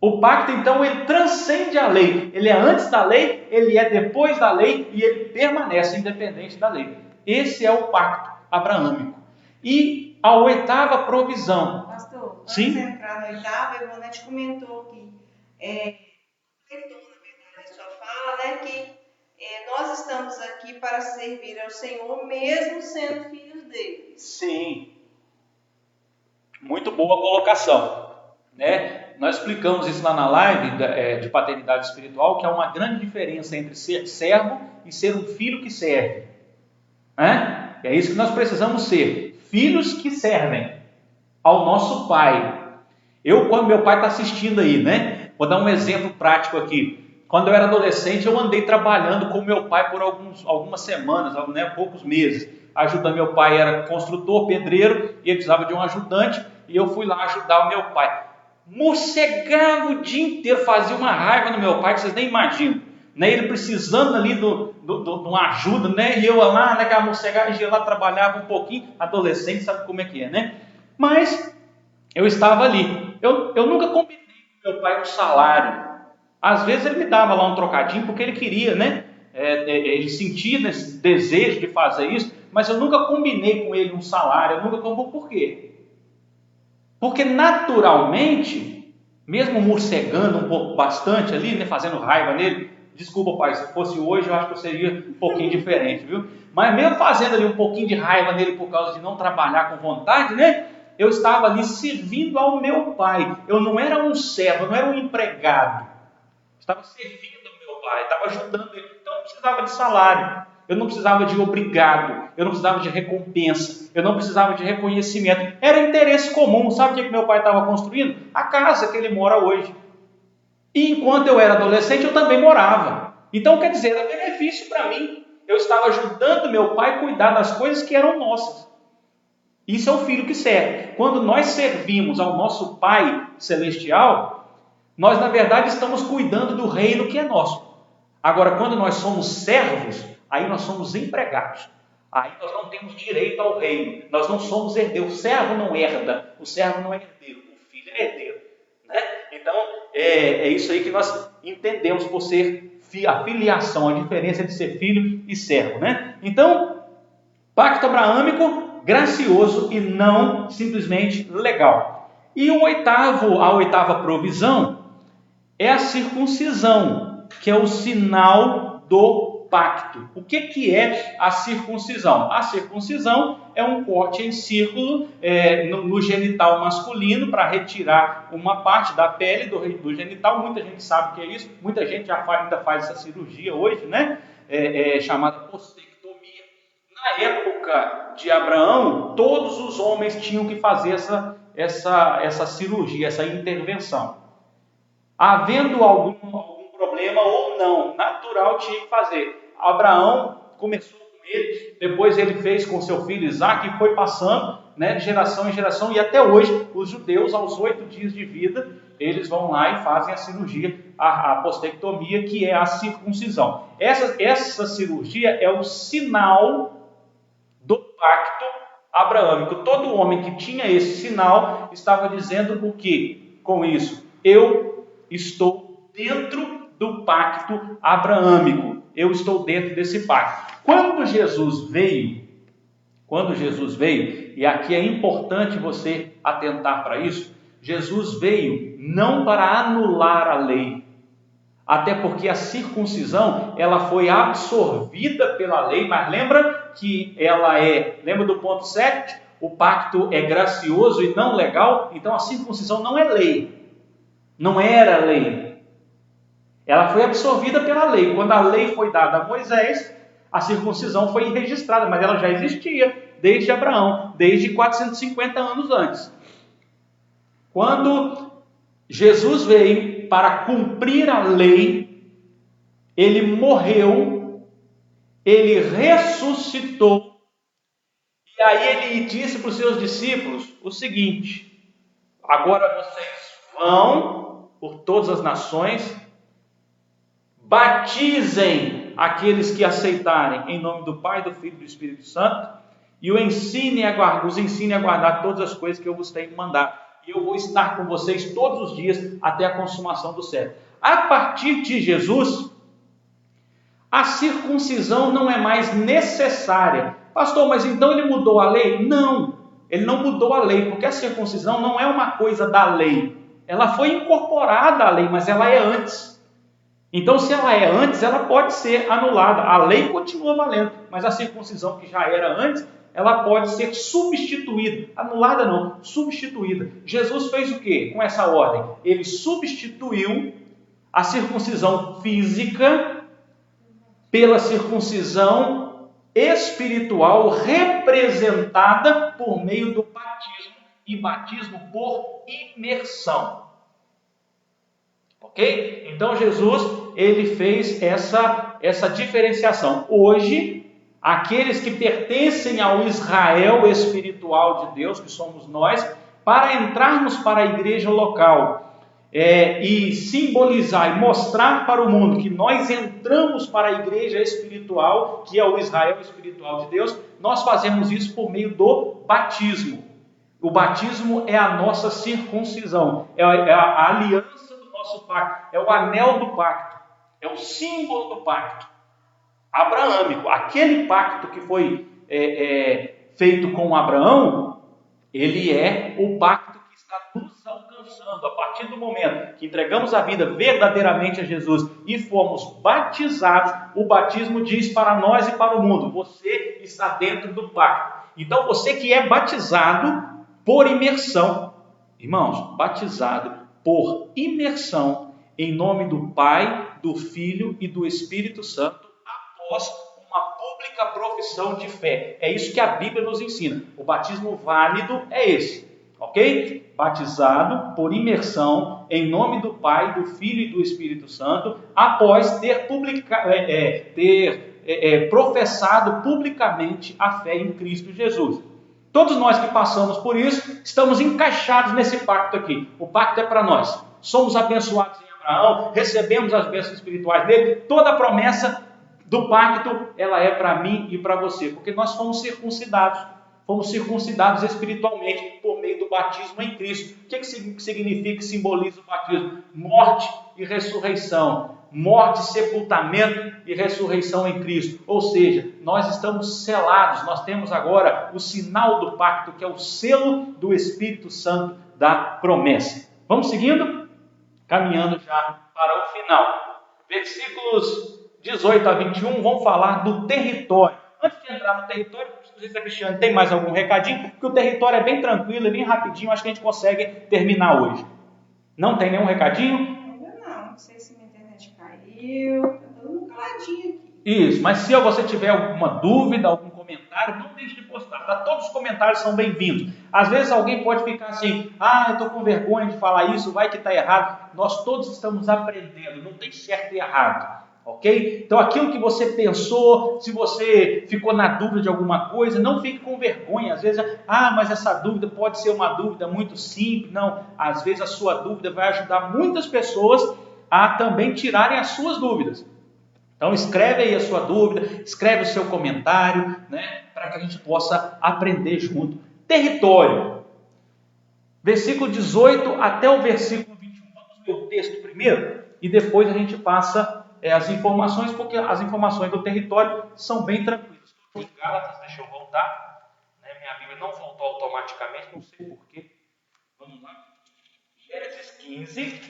A: O pacto, então, ele transcende a lei. Ele é antes da lei, ele é depois da lei e ele permanece independente da lei. Esse é o pacto abraâmico. E a oitava provisão.
B: Pastor,
A: sim?
B: Antes de entrar na oitava, a Ivonete comentou que, na sua fala, né, que nós estamos aqui para servir ao Senhor, mesmo sendo filhos dele.
A: Sim. Muito boa colocação, né? Nós explicamos isso lá na live de paternidade espiritual, que há uma grande diferença entre ser servo e ser um filho que serve. né? É isso que nós precisamos ser, filhos que servem ao nosso Pai. Quando meu pai está assistindo aí, né? Vou dar um exemplo prático aqui. Quando eu era adolescente, eu andei trabalhando com meu pai por algumas semanas, né, poucos meses. Ajudando meu pai, era construtor, pedreiro, e ele precisava de um ajudante, e eu fui lá ajudar o meu pai. Morcegava o dia inteiro, fazia uma raiva no meu pai que vocês nem imaginam, né? Ele precisando ali de uma ajuda, né? E eu lá naquela morcegagem, lá trabalhava um pouquinho, adolescente sabe como é que é, né? Mas eu estava ali. Eu nunca combinei com meu pai um salário. Às vezes ele me dava lá um trocadinho porque ele queria, né? Ele sentia esse desejo de fazer isso, mas eu nunca combinei com ele um salário. Eu nunca combinei. Por quê? Porque naturalmente, mesmo morcegando um pouco, bastante ali, né, fazendo raiva nele, desculpa pai, se fosse hoje eu acho que eu seria um pouquinho diferente, viu? Mas mesmo fazendo ali um pouquinho de raiva nele por causa de não trabalhar com vontade, né? Eu estava ali servindo ao meu pai. Eu não era um servo, eu não era um empregado. Estava servindo ao meu pai, estava ajudando ele. Então eu não precisava de salário, eu não precisava de obrigado, eu não precisava de recompensa, eu não precisava de reconhecimento. Era interesse comum. Sabe o que meu pai estava construindo? A casa que ele mora hoje. E enquanto eu era adolescente, eu também morava. Então, quer dizer, era benefício para mim. Eu estava ajudando meu pai a cuidar das coisas que eram nossas. Isso é o filho que serve. Quando nós servimos ao nosso Pai Celestial, nós, na verdade, estamos cuidando do reino que é nosso. Agora, quando nós somos servos, aí nós somos empregados. Aí nós não temos direito ao reino. Nós não somos herdeiros. O servo não herda. O servo não é herdeiro. O filho é herdeiro. Né? Então, é isso aí que nós entendemos por ser a filiação, a diferença de ser filho e servo. Né? Então, pacto abraâmico, gracioso e não simplesmente legal. E a oitava provisão é a circuncisão, que é o sinal do pacto. O que é a circuncisão? A circuncisão é um corte em círculo no genital masculino para retirar uma parte da pele do genital. Muita gente sabe o que é isso, muita gente ainda faz essa cirurgia hoje, né? Chamada postectomia. Na época de Abraão, todos os homens tinham que fazer essa cirurgia, essa intervenção. Havendo algum problema ou não, natural tinha que fazer. Abraão começou com ele, depois ele fez com seu filho Isaac e foi passando, né, de geração em geração, e até hoje os judeus, aos 8 dias de vida, eles vão lá e fazem a cirurgia, a postectomia, que é a circuncisão. Essa cirurgia é o sinal do pacto abraâmico. Todo homem que tinha esse sinal estava dizendo o que com isso? Eu estou dentro do pacto abraâmico. Eu estou dentro desse pacto. Quando Jesus veio, e aqui é importante você atentar para isso, Jesus veio não para anular a lei, até porque a circuncisão, ela foi absorvida pela lei, mas lembra que lembra do ponto 7? O pacto é gracioso e não legal, então a circuncisão não é lei, não era lei. Ela foi absorvida pela lei. Quando a lei foi dada a Moisés, a circuncisão foi registrada, mas ela já existia desde Abraão, desde 450 anos antes. Quando Jesus veio para cumprir a lei, ele morreu, ele ressuscitou, e aí ele disse para os seus discípulos o seguinte: agora vocês vão por todas as nações, batizem aqueles que aceitarem em nome do Pai, do Filho e do Espírito Santo, e os ensine a guardar todas as coisas que eu vos tenho mandado. E eu vou estar com vocês todos os dias até a consumação do século. A partir de Jesus, a circuncisão não é mais necessária. Pastor, mas então ele mudou a lei? Não, ele não mudou a lei, porque a circuncisão não é uma coisa da lei. Ela foi incorporada à lei, mas ela é antes. Então, se ela é antes, ela pode ser anulada. A lei continua valendo, mas a circuncisão que já era antes, ela pode ser substituída. Anulada não, substituída. Jesus fez o quê com essa ordem? Ele substituiu a circuncisão física pela circuncisão espiritual representada por meio do batismo, e batismo por imersão. Ok? Então Jesus, ele fez essa diferenciação. Hoje, aqueles que pertencem ao Israel espiritual de Deus, que somos nós, para entrarmos para a igreja local e simbolizar e mostrar para o mundo que nós entramos para a igreja espiritual, que é o Israel espiritual de Deus, nós fazemos isso por meio do batismo. O batismo é a nossa circuncisão, é a aliança do nosso pacto, é o anel do pacto, é o símbolo do pacto abraâmico. Aquele pacto que foi feito com Abraão, ele é o pacto que está nos alcançando. A partir do momento que entregamos a vida verdadeiramente a Jesus e fomos batizados, o batismo diz para nós e para o mundo: você está dentro do pacto. Então você que é batizado por imersão, irmãos, batizado por imersão em nome do Pai, do Filho e do Espírito Santo, após uma pública profissão de fé. É isso que a Bíblia nos ensina. O batismo válido é esse, ok? Batizado por imersão em nome do Pai, do Filho e do Espírito Santo, após ter professado publicamente a fé em Cristo Jesus. Todos nós que passamos por isso, estamos encaixados nesse pacto aqui. O pacto é para nós. Somos abençoados em Abraão, recebemos as bênçãos espirituais dele. Toda a promessa do pacto, ela é para mim e para você, porque nós fomos circuncidados espiritualmente por meio do batismo em Cristo. O que significa e simboliza o batismo? Morte e ressurreição. Morte, sepultamento e ressurreição em Cristo. Ou seja, nós estamos selados, nós temos agora o sinal do pacto, que é o selo do Espírito Santo da promessa. Vamos seguindo? Caminhando já para o final. Versículos 18 a 21 vão falar do território. Antes de entrar no território, não sei se a Cristiane tem mais algum recadinho, porque o território é bem tranquilo, é bem rapidinho, acho que a gente consegue terminar hoje. Não tem nenhum recadinho?
B: Ainda não sei se minha internet caiu, tá dando caladinho aqui.
A: Isso, mas se você tiver alguma dúvida, algum comentário, não deixe de postar, tá? Todos os comentários são bem-vindos. Às vezes alguém pode ficar assim: eu estou com vergonha de falar isso, vai que está errado. Nós todos estamos aprendendo, não tem certo e errado. Ok? Então aquilo que você pensou, se você ficou na dúvida de alguma coisa, não fique com vergonha. Às vezes, mas essa dúvida pode ser uma dúvida muito simples. Não, às vezes a sua dúvida vai ajudar muitas pessoas a também tirarem as suas dúvidas. Então escreve aí a sua dúvida, escreve o seu comentário, né, para que a gente possa aprender junto. Território. Versículo 18 até o versículo 21. Vamos ver o texto primeiro e depois a gente passa as informações, porque as informações do território são bem tranquilas. Estou em Gálatas, deixa eu voltar. Minha Bíblia não voltou automaticamente, não sei porquê. Vamos lá. Gênesis 15,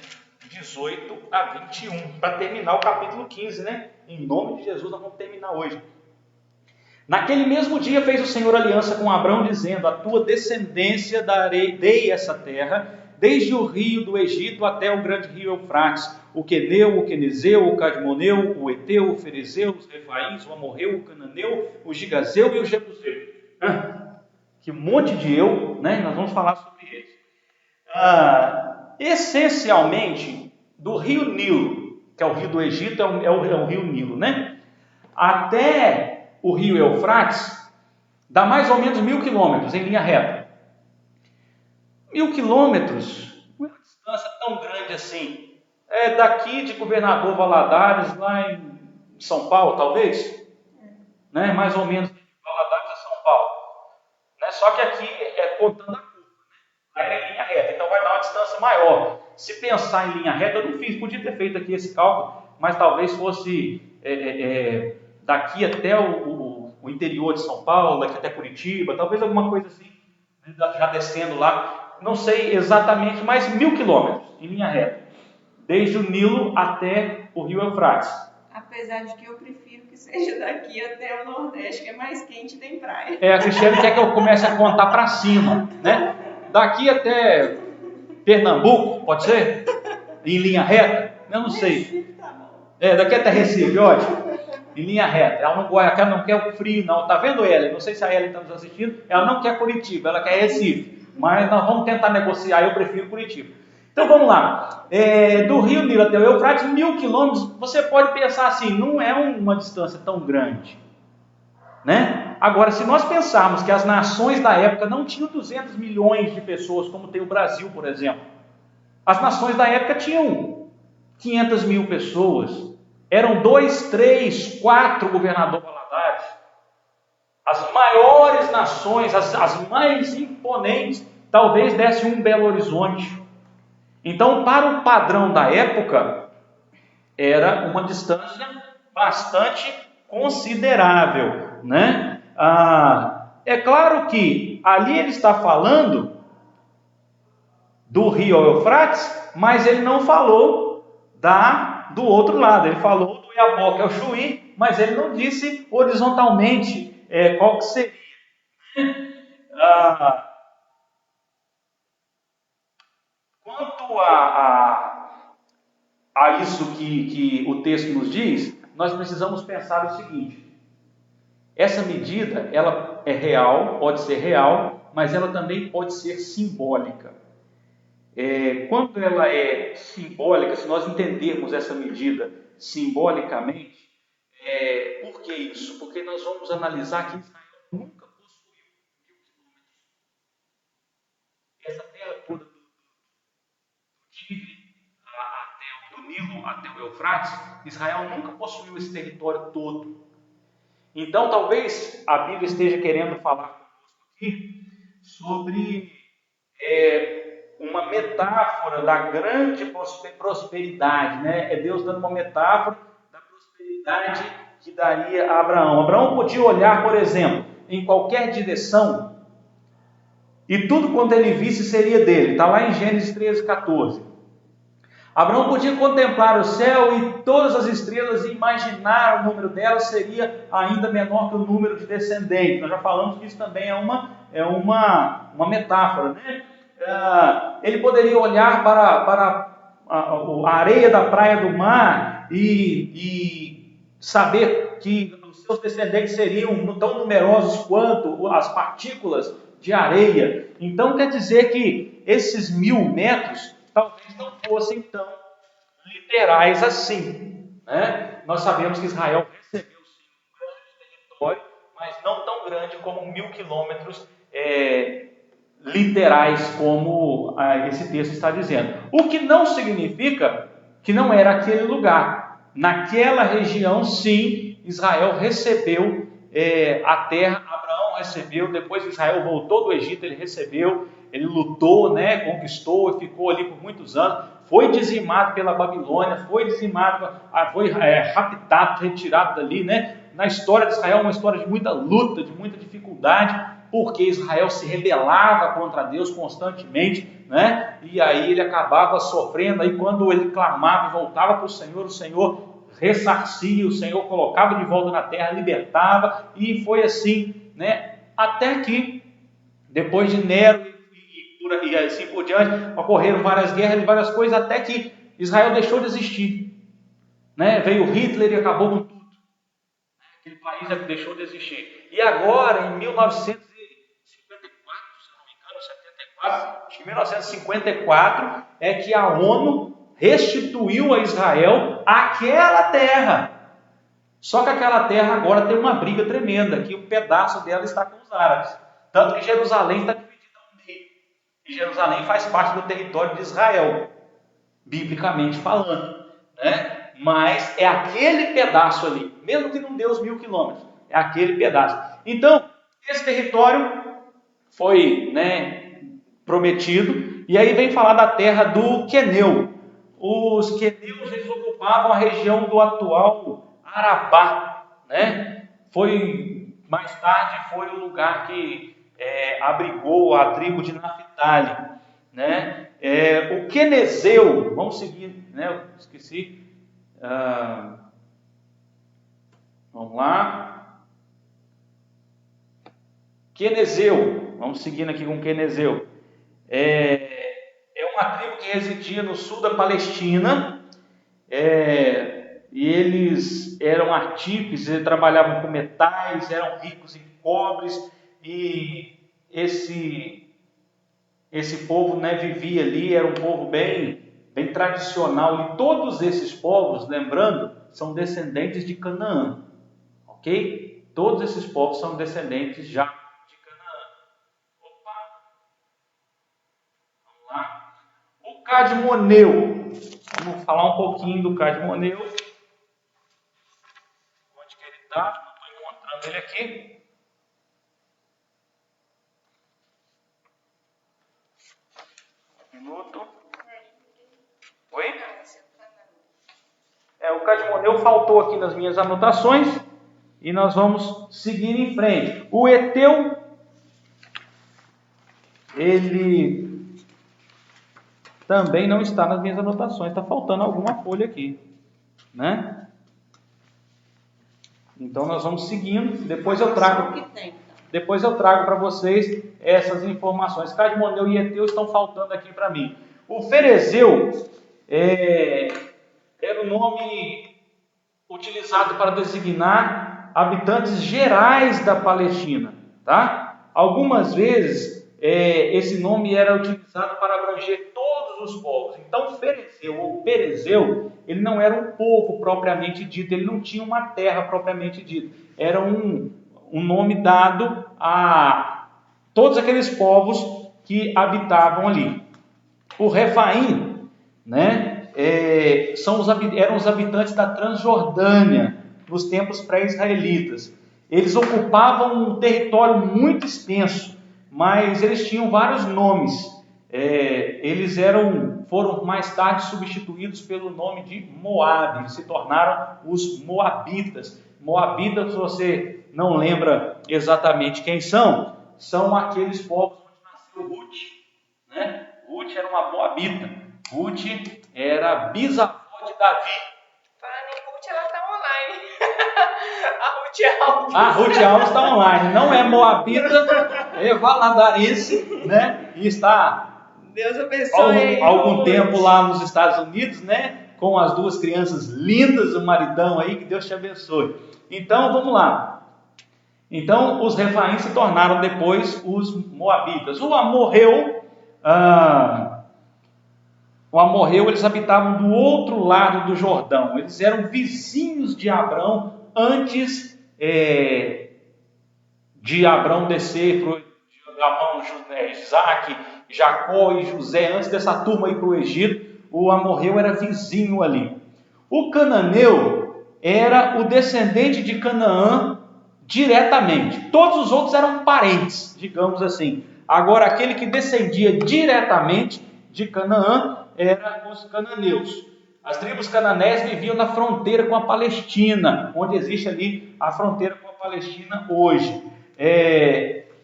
A: 18 a 21. Para terminar o capítulo 15, né? Em nome de Jesus, nós vamos terminar hoje. Naquele mesmo dia fez o Senhor aliança com Abrão, dizendo: a tua descendência dei essa terra, desde o rio do Egito até o grande rio Eufrates, o Queneu, o Quenezeu, o Cadmoneu, o Eteu, o Ferezeu, os Refaíns, o Amorreu, o Cananeu, o Gigazeu e o Jebuseu. Que monte de eu, né? Nós vamos falar sobre eles. Essencialmente, do rio Nilo, que é o rio do Egito, é o rio Nilo, né? Até o rio Eufrates, dá mais ou menos 1.000 quilômetros em linha reta. 1.000 quilômetros, não é uma distância tão grande assim. É daqui de Governador Valadares, lá em São Paulo, talvez? Né? Mais ou menos de Valadares a São Paulo. Né? Só que aqui é contando a curva, né? É linha reta, então vai dar uma distância maior. Se pensar em linha reta, eu não fiz, podia ter feito aqui esse cálculo, mas talvez fosse daqui até o interior de São Paulo, daqui até Curitiba, talvez alguma coisa assim, já descendo lá, não sei exatamente, mas 1.000 quilômetros em linha reta, desde o Nilo até o rio Eufrates.
B: Apesar de que eu prefiro que seja daqui até o Nordeste, que é mais quente e tem praia.
A: A Cristiane quer que eu comece a contar para cima, né? Daqui até Pernambuco, pode ser? Em linha reta? Eu não sei.
B: Recife, tá bom.
A: Daqui até Recife, ótimo. em linha reta. Ela não quer o frio, não. Tá vendo, Ellen? Não sei se a Ellen está nos assistindo. Ela não quer Curitiba, ela quer Recife. Mas nós vamos tentar negociar, eu prefiro Curitiba. Então vamos lá. Do Rio Nilo até o Eufrates, 1.000 quilômetros, você pode pensar assim, não é uma distância tão grande, né? Agora, se nós pensarmos que as nações da época não tinham 200 milhões de pessoas, como tem o Brasil, por exemplo. As nações da época tinham 500 mil pessoas. Eram 2, 3, 4 governadores Valadares. As maiores nações, as mais imponentes, talvez desse um Belo Horizonte. Então, para o padrão da época, era uma distância bastante considerável, né? É claro que ali ele está falando do Rio Eufrates, mas ele não falou do outro lado. Ele falou do Iaboque ao Chuí, mas ele não disse horizontalmente qual que seria. Quanto a isso que o texto nos diz, nós precisamos pensar o seguinte: essa medida, ela é real, pode ser real, mas ela também pode ser simbólica. Quando ela é simbólica, se nós entendermos essa medida simbolicamente, por que isso? Porque nós vamos analisar que Israel nunca possuiu 1.000 quilômetros. Essa terra toda do Tigre do Nilo até o Eufrates, Israel nunca possuiu esse território todo. Então, talvez a Bíblia esteja querendo falar conosco aqui sobre uma metáfora da grande prosperidade, né? É Deus dando uma metáfora da prosperidade que daria a Abraão. Abraão podia olhar, por exemplo, em qualquer direção e tudo quanto ele visse seria dele. Está lá em Gênesis 13, 14. Abraão podia contemplar o céu e todas as estrelas e imaginar o número delas seria ainda menor que o número de descendentes. Nós já falamos que isso também é uma metáfora, né? Ele poderia olhar para a areia da praia do mar e saber que os seus descendentes seriam tão numerosos quanto as partículas de areia. Então quer dizer que esses 1.000 metros talvez não fossem tão literais assim, né? Nós sabemos que Israel recebeu sim um grande território, mas não tão grande como 1.000 quilômetros literais, como esse texto está dizendo. O que não significa que não era aquele lugar. Naquela região, sim, Israel recebeu a terra, Abraão recebeu, depois que Israel voltou do Egito, ele recebeu, ele lutou, né, conquistou e ficou ali por muitos anos, foi dizimado pela Babilônia, foi raptado, retirado dali, né? Na história de Israel, uma história de muita luta, de muita dificuldade, porque Israel se rebelava contra Deus constantemente, né? E aí ele acabava sofrendo, aí quando ele clamava e voltava para o Senhor ressarcia, o Senhor colocava de volta na terra, libertava, e foi assim, né? Até que, depois de Nero e assim por diante, ocorreram várias guerras e várias coisas, até que Israel deixou de existir, né? Veio Hitler e acabou com tudo. Aquele país deixou de existir. E agora, em 1954, se não me engano, 74, acho que 1954, é que a ONU restituiu a Israel aquela terra. Só que aquela terra agora tem uma briga tremenda, que um pedaço dela está com os árabes. Tanto que Jerusalém está dividida ao meio. E Jerusalém faz parte do território de Israel, biblicamente falando, né? Mas é aquele pedaço ali, mesmo que não dê os 1.000 quilômetros, é aquele pedaço. Então, esse território foi, né, prometido, e aí vem falar da terra do Queneu. Os queneus, eles ocupavam a região do atual Arabá, né? Mais tarde foi o lugar que abrigou a tribo de Naphtali, né? O quenezeu, vamos seguir, né? Eu esqueci. Vamos lá. Quenezeu, vamos seguindo aqui com Quenezeu. É uma tribo que residia no sul da Palestina. e eles eram artífices, eles trabalhavam com metais, eram ricos em cobres, e esse povo, né, vivia ali, era um povo bem tradicional, e todos esses povos, lembrando, são descendentes de Canaã, ok? Todos esses povos são descendentes já de Canaã. Opa! Vamos lá. O Cadmoneu, vamos falar um pouquinho do Cadmoneu. Onde que ele está? Não estou encontrando ele aqui. Um minuto. Oi? O Cadmoneu faltou aqui nas minhas anotações e nós vamos seguir em frente. O Eteu, ele também não está nas minhas anotações, está faltando alguma folha aqui, né? Então nós vamos seguindo, depois eu trago para vocês essas informações. Cadmoneu e Eteu estão faltando aqui para mim. O Ferezeu era o nome utilizado para designar habitantes gerais da Palestina, tá? Algumas vezes esse nome era utilizado para abranger todos os povos. Então, Ferezeu ou Perezeu, ele não era um povo propriamente dito, ele não tinha uma terra propriamente dita. Era um nome dado a todos aqueles povos que habitavam ali. O Refaim, né, eram os habitantes da Transjordânia, nos tempos pré-israelitas. Eles ocupavam um território muito extenso, mas eles tinham vários nomes. Eles foram mais tarde substituídos pelo nome de Moabe, eles se tornaram os Moabitas. Moabitas, se você não lembra exatamente quem são aqueles povos onde nasceu Ruth, né? Ruth era uma Moabita. Ruth era bisavó de Davi.
B: Falando em Ruth, ela está online. A Ruth Alves.
A: A Ruth Alves está online. Não é Moabita, é valadarense, né? E está
B: Deus abençoe
A: algum tempo lá nos Estados Unidos, né? Com as duas crianças lindas, o maridão aí, que Deus te abençoe. Então, vamos lá. Então, os Refaim se tornaram depois os Moabitas. O Amorreu, eles habitavam do outro lado do Jordão. Eles eram vizinhos de Abrão antes de Abrão descer para Abrão, Isaac, Jacó e José, antes dessa turma ir para o Egito. O Amorreu era vizinho ali. O Cananeu era o descendente de Canaã diretamente. Todos os outros eram parentes, digamos assim. Agora, aquele que descendia diretamente de Canaã eram os cananeus. As tribos cananéias viviam na fronteira com a Palestina, onde existe ali a fronteira com a Palestina hoje.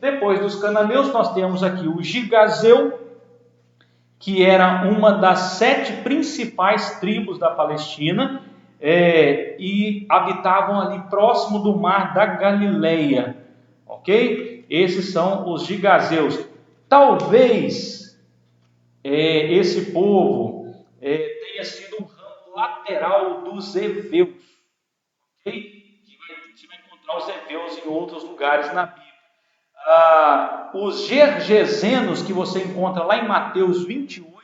A: Depois dos cananeus, nós temos aqui o Gigazeu, que era uma das 7 principais tribos da Palestina, e habitavam ali próximo do mar da Galileia, ok? Esses são os Gigazeus. Talvez esse povo tenha sido um ramo lateral dos Eveus, ok? Você vai encontrar os Eveus em outros lugares na Bíblia. Os Gergesenos, que você encontra lá em Mateus 28,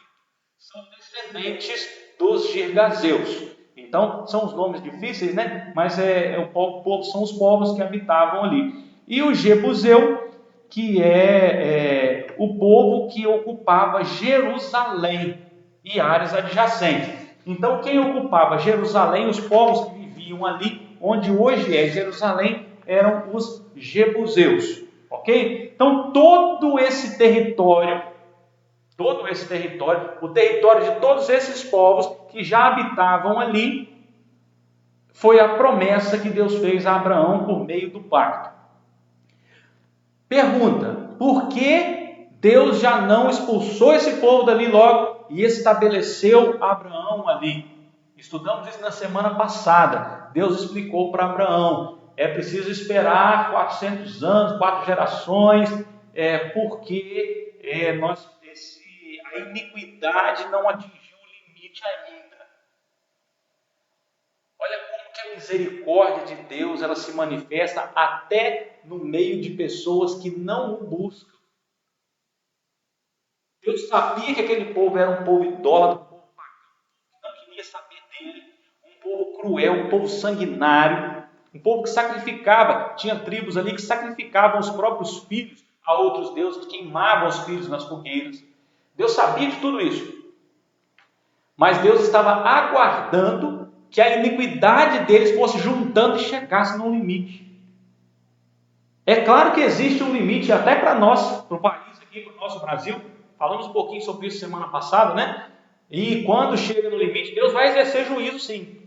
A: são descendentes dos Girgazeus. Então, são os nomes difíceis, né? Mas são os povos que habitavam ali. E o Jebuseu, que é o povo que ocupava Jerusalém e áreas adjacentes. Então, quem ocupava Jerusalém, os povos que viviam ali, onde hoje é Jerusalém, eram os Jebuseus. Ok? Então, todo esse território, o território de todos esses povos que já habitavam ali, foi a promessa que Deus fez a Abraão por meio do pacto. Pergunta: por que Deus já não expulsou esse povo dali logo e estabeleceu Abraão ali? Estudamos isso na semana passada. Deus explicou para Abraão: é preciso esperar 400 anos, 4 gerações, porque a iniquidade não atingiu o limite ainda. Olha a misericórdia de Deus, ela se manifesta até no meio de pessoas que não o buscam. Deus sabia que aquele povo era um povo idólatra, um povo pagão, que não queria saber dele, um povo cruel, um povo sanguinário, um povo que sacrificava. Tinha tribos ali que sacrificavam os próprios filhos a outros deuses, queimavam os filhos nas fogueiras. Deus sabia de tudo isso. Mas Deus estava aguardando que a iniquidade deles fosse juntando e chegasse num limite. É claro que existe um limite até para nós, para o país aqui, para o nosso Brasil. Falamos um pouquinho sobre isso semana passada, né? E quando chega no limite, Deus vai exercer juízo, sim.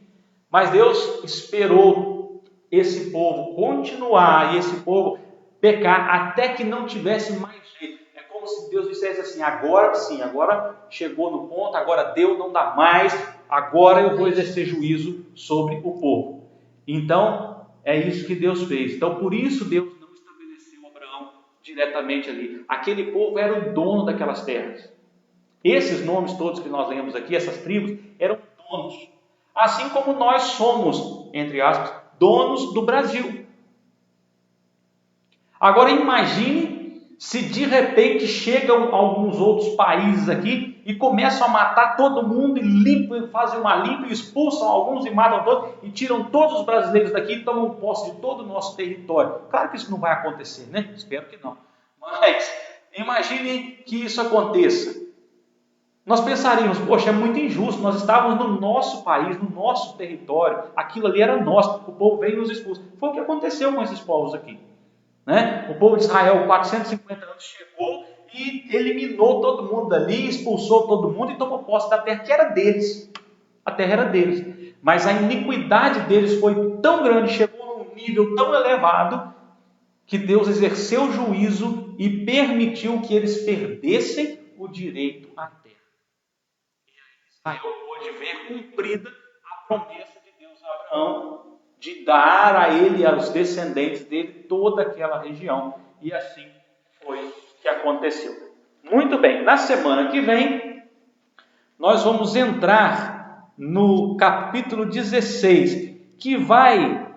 A: Mas Deus esperou esse povo continuar e esse povo pecar até que não tivesse mais jeito. É como se Deus dissesse assim: agora sim, agora chegou no ponto, agora deu, não dá mais, agora eu vou exercer juízo sobre o povo. Então, é isso que Deus fez. Então, por isso Deus não estabeleceu Abraão diretamente ali. Aquele povo era o dono daquelas terras. Esses nomes todos que nós lemos aqui, essas tribos, eram donos. Assim como nós somos, entre aspas, donos do Brasil. Agora imagine se de repente chegam alguns outros países aqui e começam a matar todo mundo e limpam, fazem uma limpa e expulsam alguns e matam todos e tiram todos os brasileiros daqui e tomam posse de todo o nosso território. Claro que isso não vai acontecer, né? Espero que não. Mas imagine que isso aconteça. Nós pensaríamos: poxa, é muito injusto, nós estávamos no nosso país, no nosso território, aquilo ali era nosso, o povo veio e nos expulsa. Foi o que aconteceu com esses povos aqui. Né? O povo de Israel, 450 anos, chegou e eliminou todo mundo dali, expulsou todo mundo e tomou posse da terra que era deles. A terra era deles. Mas a iniquidade deles foi tão grande, chegou num nível tão elevado, que Deus exerceu juízo e permitiu que eles perdessem o direito à terra. E aí Israel pôde ver cumprida a promessa de Deus a Abraão, de dar a ele e aos descendentes dele toda aquela região. E assim foi que aconteceu. Muito bem, na semana que vem, nós vamos entrar no capítulo 16, que vai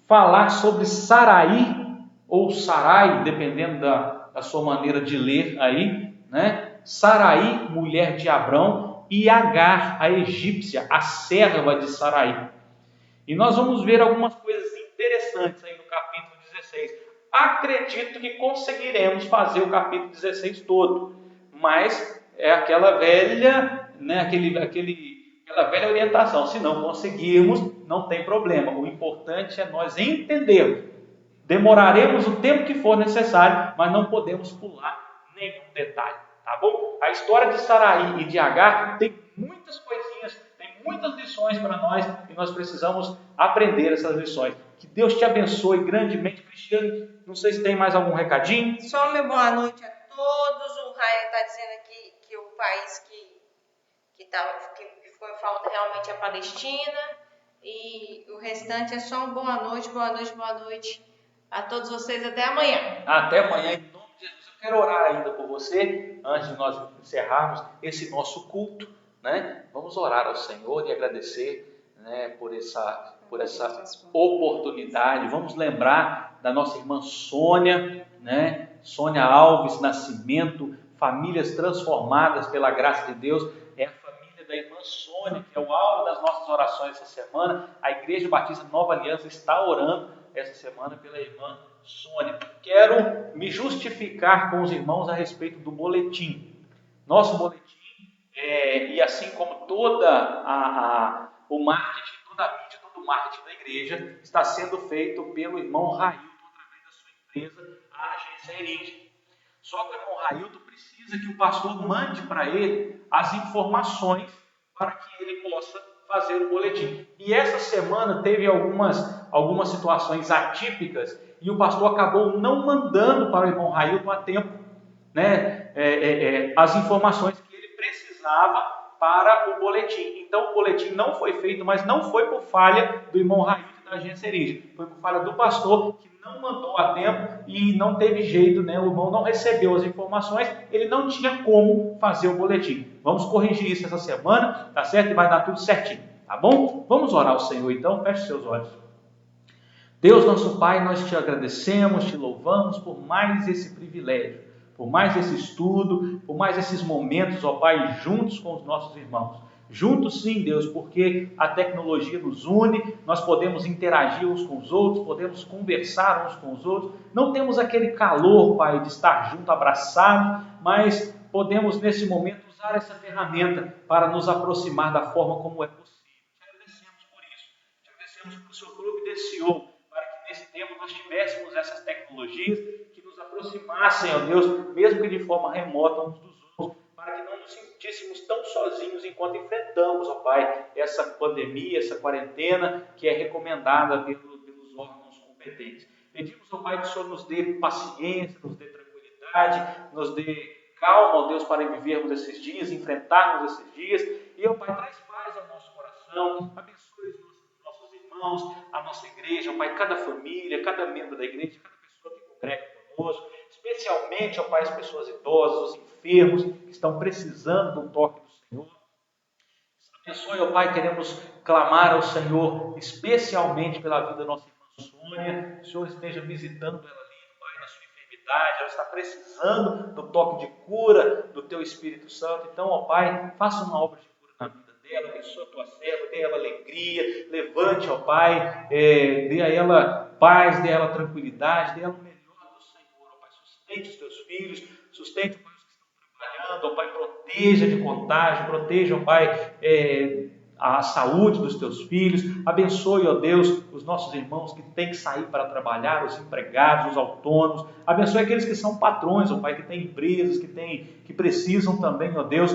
A: falar sobre Sarai, ou Sarai, dependendo da sua maneira de ler aí, né? Sarai, mulher de Abrão, e Agar, a egípcia, a serva de Sarai. E nós vamos ver algumas coisas interessantes aí no capítulo 16. Acredito que conseguiremos fazer o capítulo 16 todo, mas é aquela velha, né, aquela velha orientação. Se não conseguirmos, não tem problema. O importante é nós entendermos. Demoraremos o tempo que for necessário, mas não podemos pular nenhum detalhe, tá bom? A história de Sarai e de Agar tem muitas coisinhas, muitas lições para nós e nós precisamos aprender essas lições. Que Deus te abençoe grandemente. Cristiane, não sei se tem mais algum recadinho.
B: Só uma boa noite a todos. O Rainer está dizendo aqui que o país que ficou em falta realmente é a Palestina, e o restante é só uma boa noite a todos vocês. Até amanhã.
A: Até amanhã, em nome de Jesus. Eu quero orar ainda por você, antes de nós encerrarmos esse nosso culto. Né? Vamos orar ao Senhor e agradecer, né, por essa oportunidade. Vamos lembrar da nossa irmã Sônia, né? Sônia Alves Nascimento, famílias transformadas pela graça de Deus. É a família da irmã Sônia que é o alvo das nossas orações essa semana. A Igreja Batista Nova Aliança está orando essa semana pela irmã Sônia. Quero me justificar com os irmãos a respeito do boletim. Nosso boletim, e assim como toda o marketing, toda a mídia, todo o marketing da igreja está sendo feito pelo irmão Railton através da sua empresa, a Agência Erige. Só que o irmão Railton precisa que o pastor mande para ele as informações para que ele possa fazer o boletim. E essa semana teve algumas situações atípicas e o pastor acabou não mandando para o irmão Railton a tempo, né, as informações que ele precisava para o boletim. Então o boletim não foi feito, mas não foi por falha do irmão Railton da Agência Erige. Foi por falha do pastor, que não mandou a tempo e não teve jeito, né? O irmão não recebeu as informações, ele não tinha como fazer o boletim. Vamos corrigir isso essa semana, tá certo? E vai dar tudo certinho. tá bom? Vamos orar ao Senhor então, feche seus olhos. Deus nosso Pai, nós te agradecemos, te louvamos por mais esse privilégio, por mais esse estudo, por mais esses momentos, ó Pai, juntos com os nossos irmãos. Juntos sim, Deus, porque a tecnologia nos une, nós podemos interagir uns com os outros, podemos conversar uns com os outros, não temos aquele calor, Pai, de estar junto, abraçado, mas podemos nesse momento usar essa ferramenta para nos aproximar da forma como é possível. Te agradecemos por isso, te agradecemos porque o Senhor providenciou para que nesse tempo nós tivéssemos essas tecnologias que nos aproximassem, ó Deus, mesmo que de forma remota uns dos outros, para que não nos sentíssemos tão sozinhos enquanto enfrentamos, ó Pai, essa pandemia, essa quarentena que é recomendada pelos órgãos competentes. Pedimos, ó Pai, que o Senhor nos dê paciência, nos dê tranquilidade, nos dê calma, ó Deus, para vivermos esses dias, enfrentarmos esses dias. E, ó Pai, traz paz ao nosso coração, abençoe os nossos irmãos, a nossa igreja, ó Pai, cada família, cada membro da igreja, cada pessoa que congrega conosco, especialmente, ó Pai, as pessoas idosas, os enfermos, que estão precisando do toque do Senhor. Abençoe, ó Pai, queremos clamar ao Senhor, especialmente pela vida da nossa irmã Sônia, que o Senhor esteja visitando ela ali, Pai, na sua enfermidade, ela está precisando do toque de cura do Teu Espírito Santo. Então, ó Pai, faça uma obra de cura na vida dela, abençoe a Tua serva, dê a ela alegria, levante, ó Pai, dê a ela paz, dê a ela tranquilidade, dê a ela o melhor do Senhor, ó Pai, sustente os Teus filhos, sustente, ó Pai, os que estão trabalhando, ó Pai, proteja de contágio, proteja, ó Pai, a saúde dos Teus filhos, abençoe, ó Deus, os nossos irmãos que têm que sair para trabalhar, os empregados, os autônomos, abençoe aqueles que são patrões, ó Pai, que têm empresas, que precisam também, ó Deus,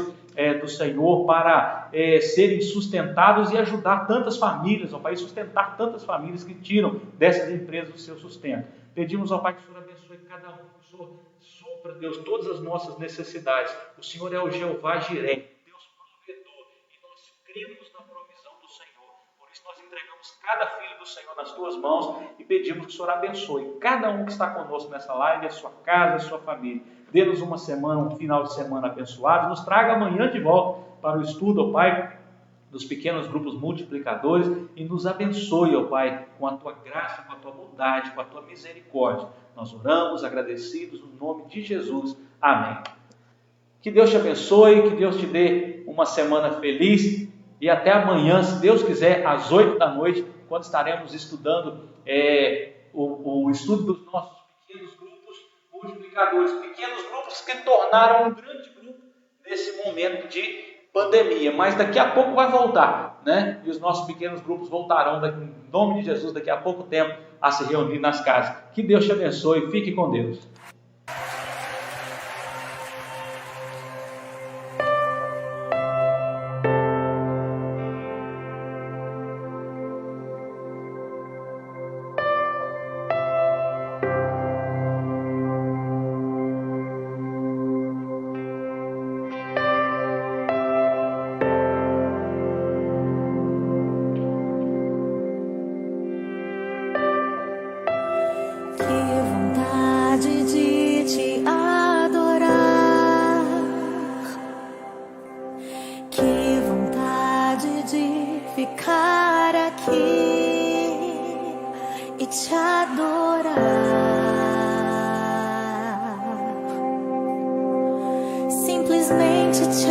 A: do Senhor para serem sustentados e ajudar tantas famílias, ó Pai, sustentar tantas famílias que tiram dessas empresas o seu sustento. Pedimos, ó Pai, que o Senhor abençoe cada um, que o Senhor supra, Deus, todas as nossas necessidades. O Senhor é o Jeová Jireh, Deus provedor, e nós cremos na provisão do Senhor. Por isso nós entregamos cada filho do Senhor nas Tuas mãos e pedimos que o Senhor abençoe cada um que está conosco nessa live, a sua casa, a sua família. Dê-nos uma semana, um final de semana abençoado. Nos traga amanhã de volta para o estudo, ó Pai, dos pequenos grupos multiplicadores e nos abençoe, ó Pai, com a Tua graça, com a Tua bondade, com a Tua misericórdia. Nós oramos agradecidos no nome de Jesus. Amém. Que Deus te abençoe, que Deus te dê uma semana feliz e até amanhã, se Deus quiser, às 8 da noite, quando estaremos estudando o estudo dos nossos pequenos grupos multiplicadores, pequenos grupos que tornaram um grande grupo nesse momento de pandemia, mas daqui a pouco vai voltar, né? E os nossos pequenos grupos voltarão, em nome de Jesus, daqui a pouco tempo, a se reunir nas casas. Que Deus te abençoe, fique com Deus.
C: Simplesmente te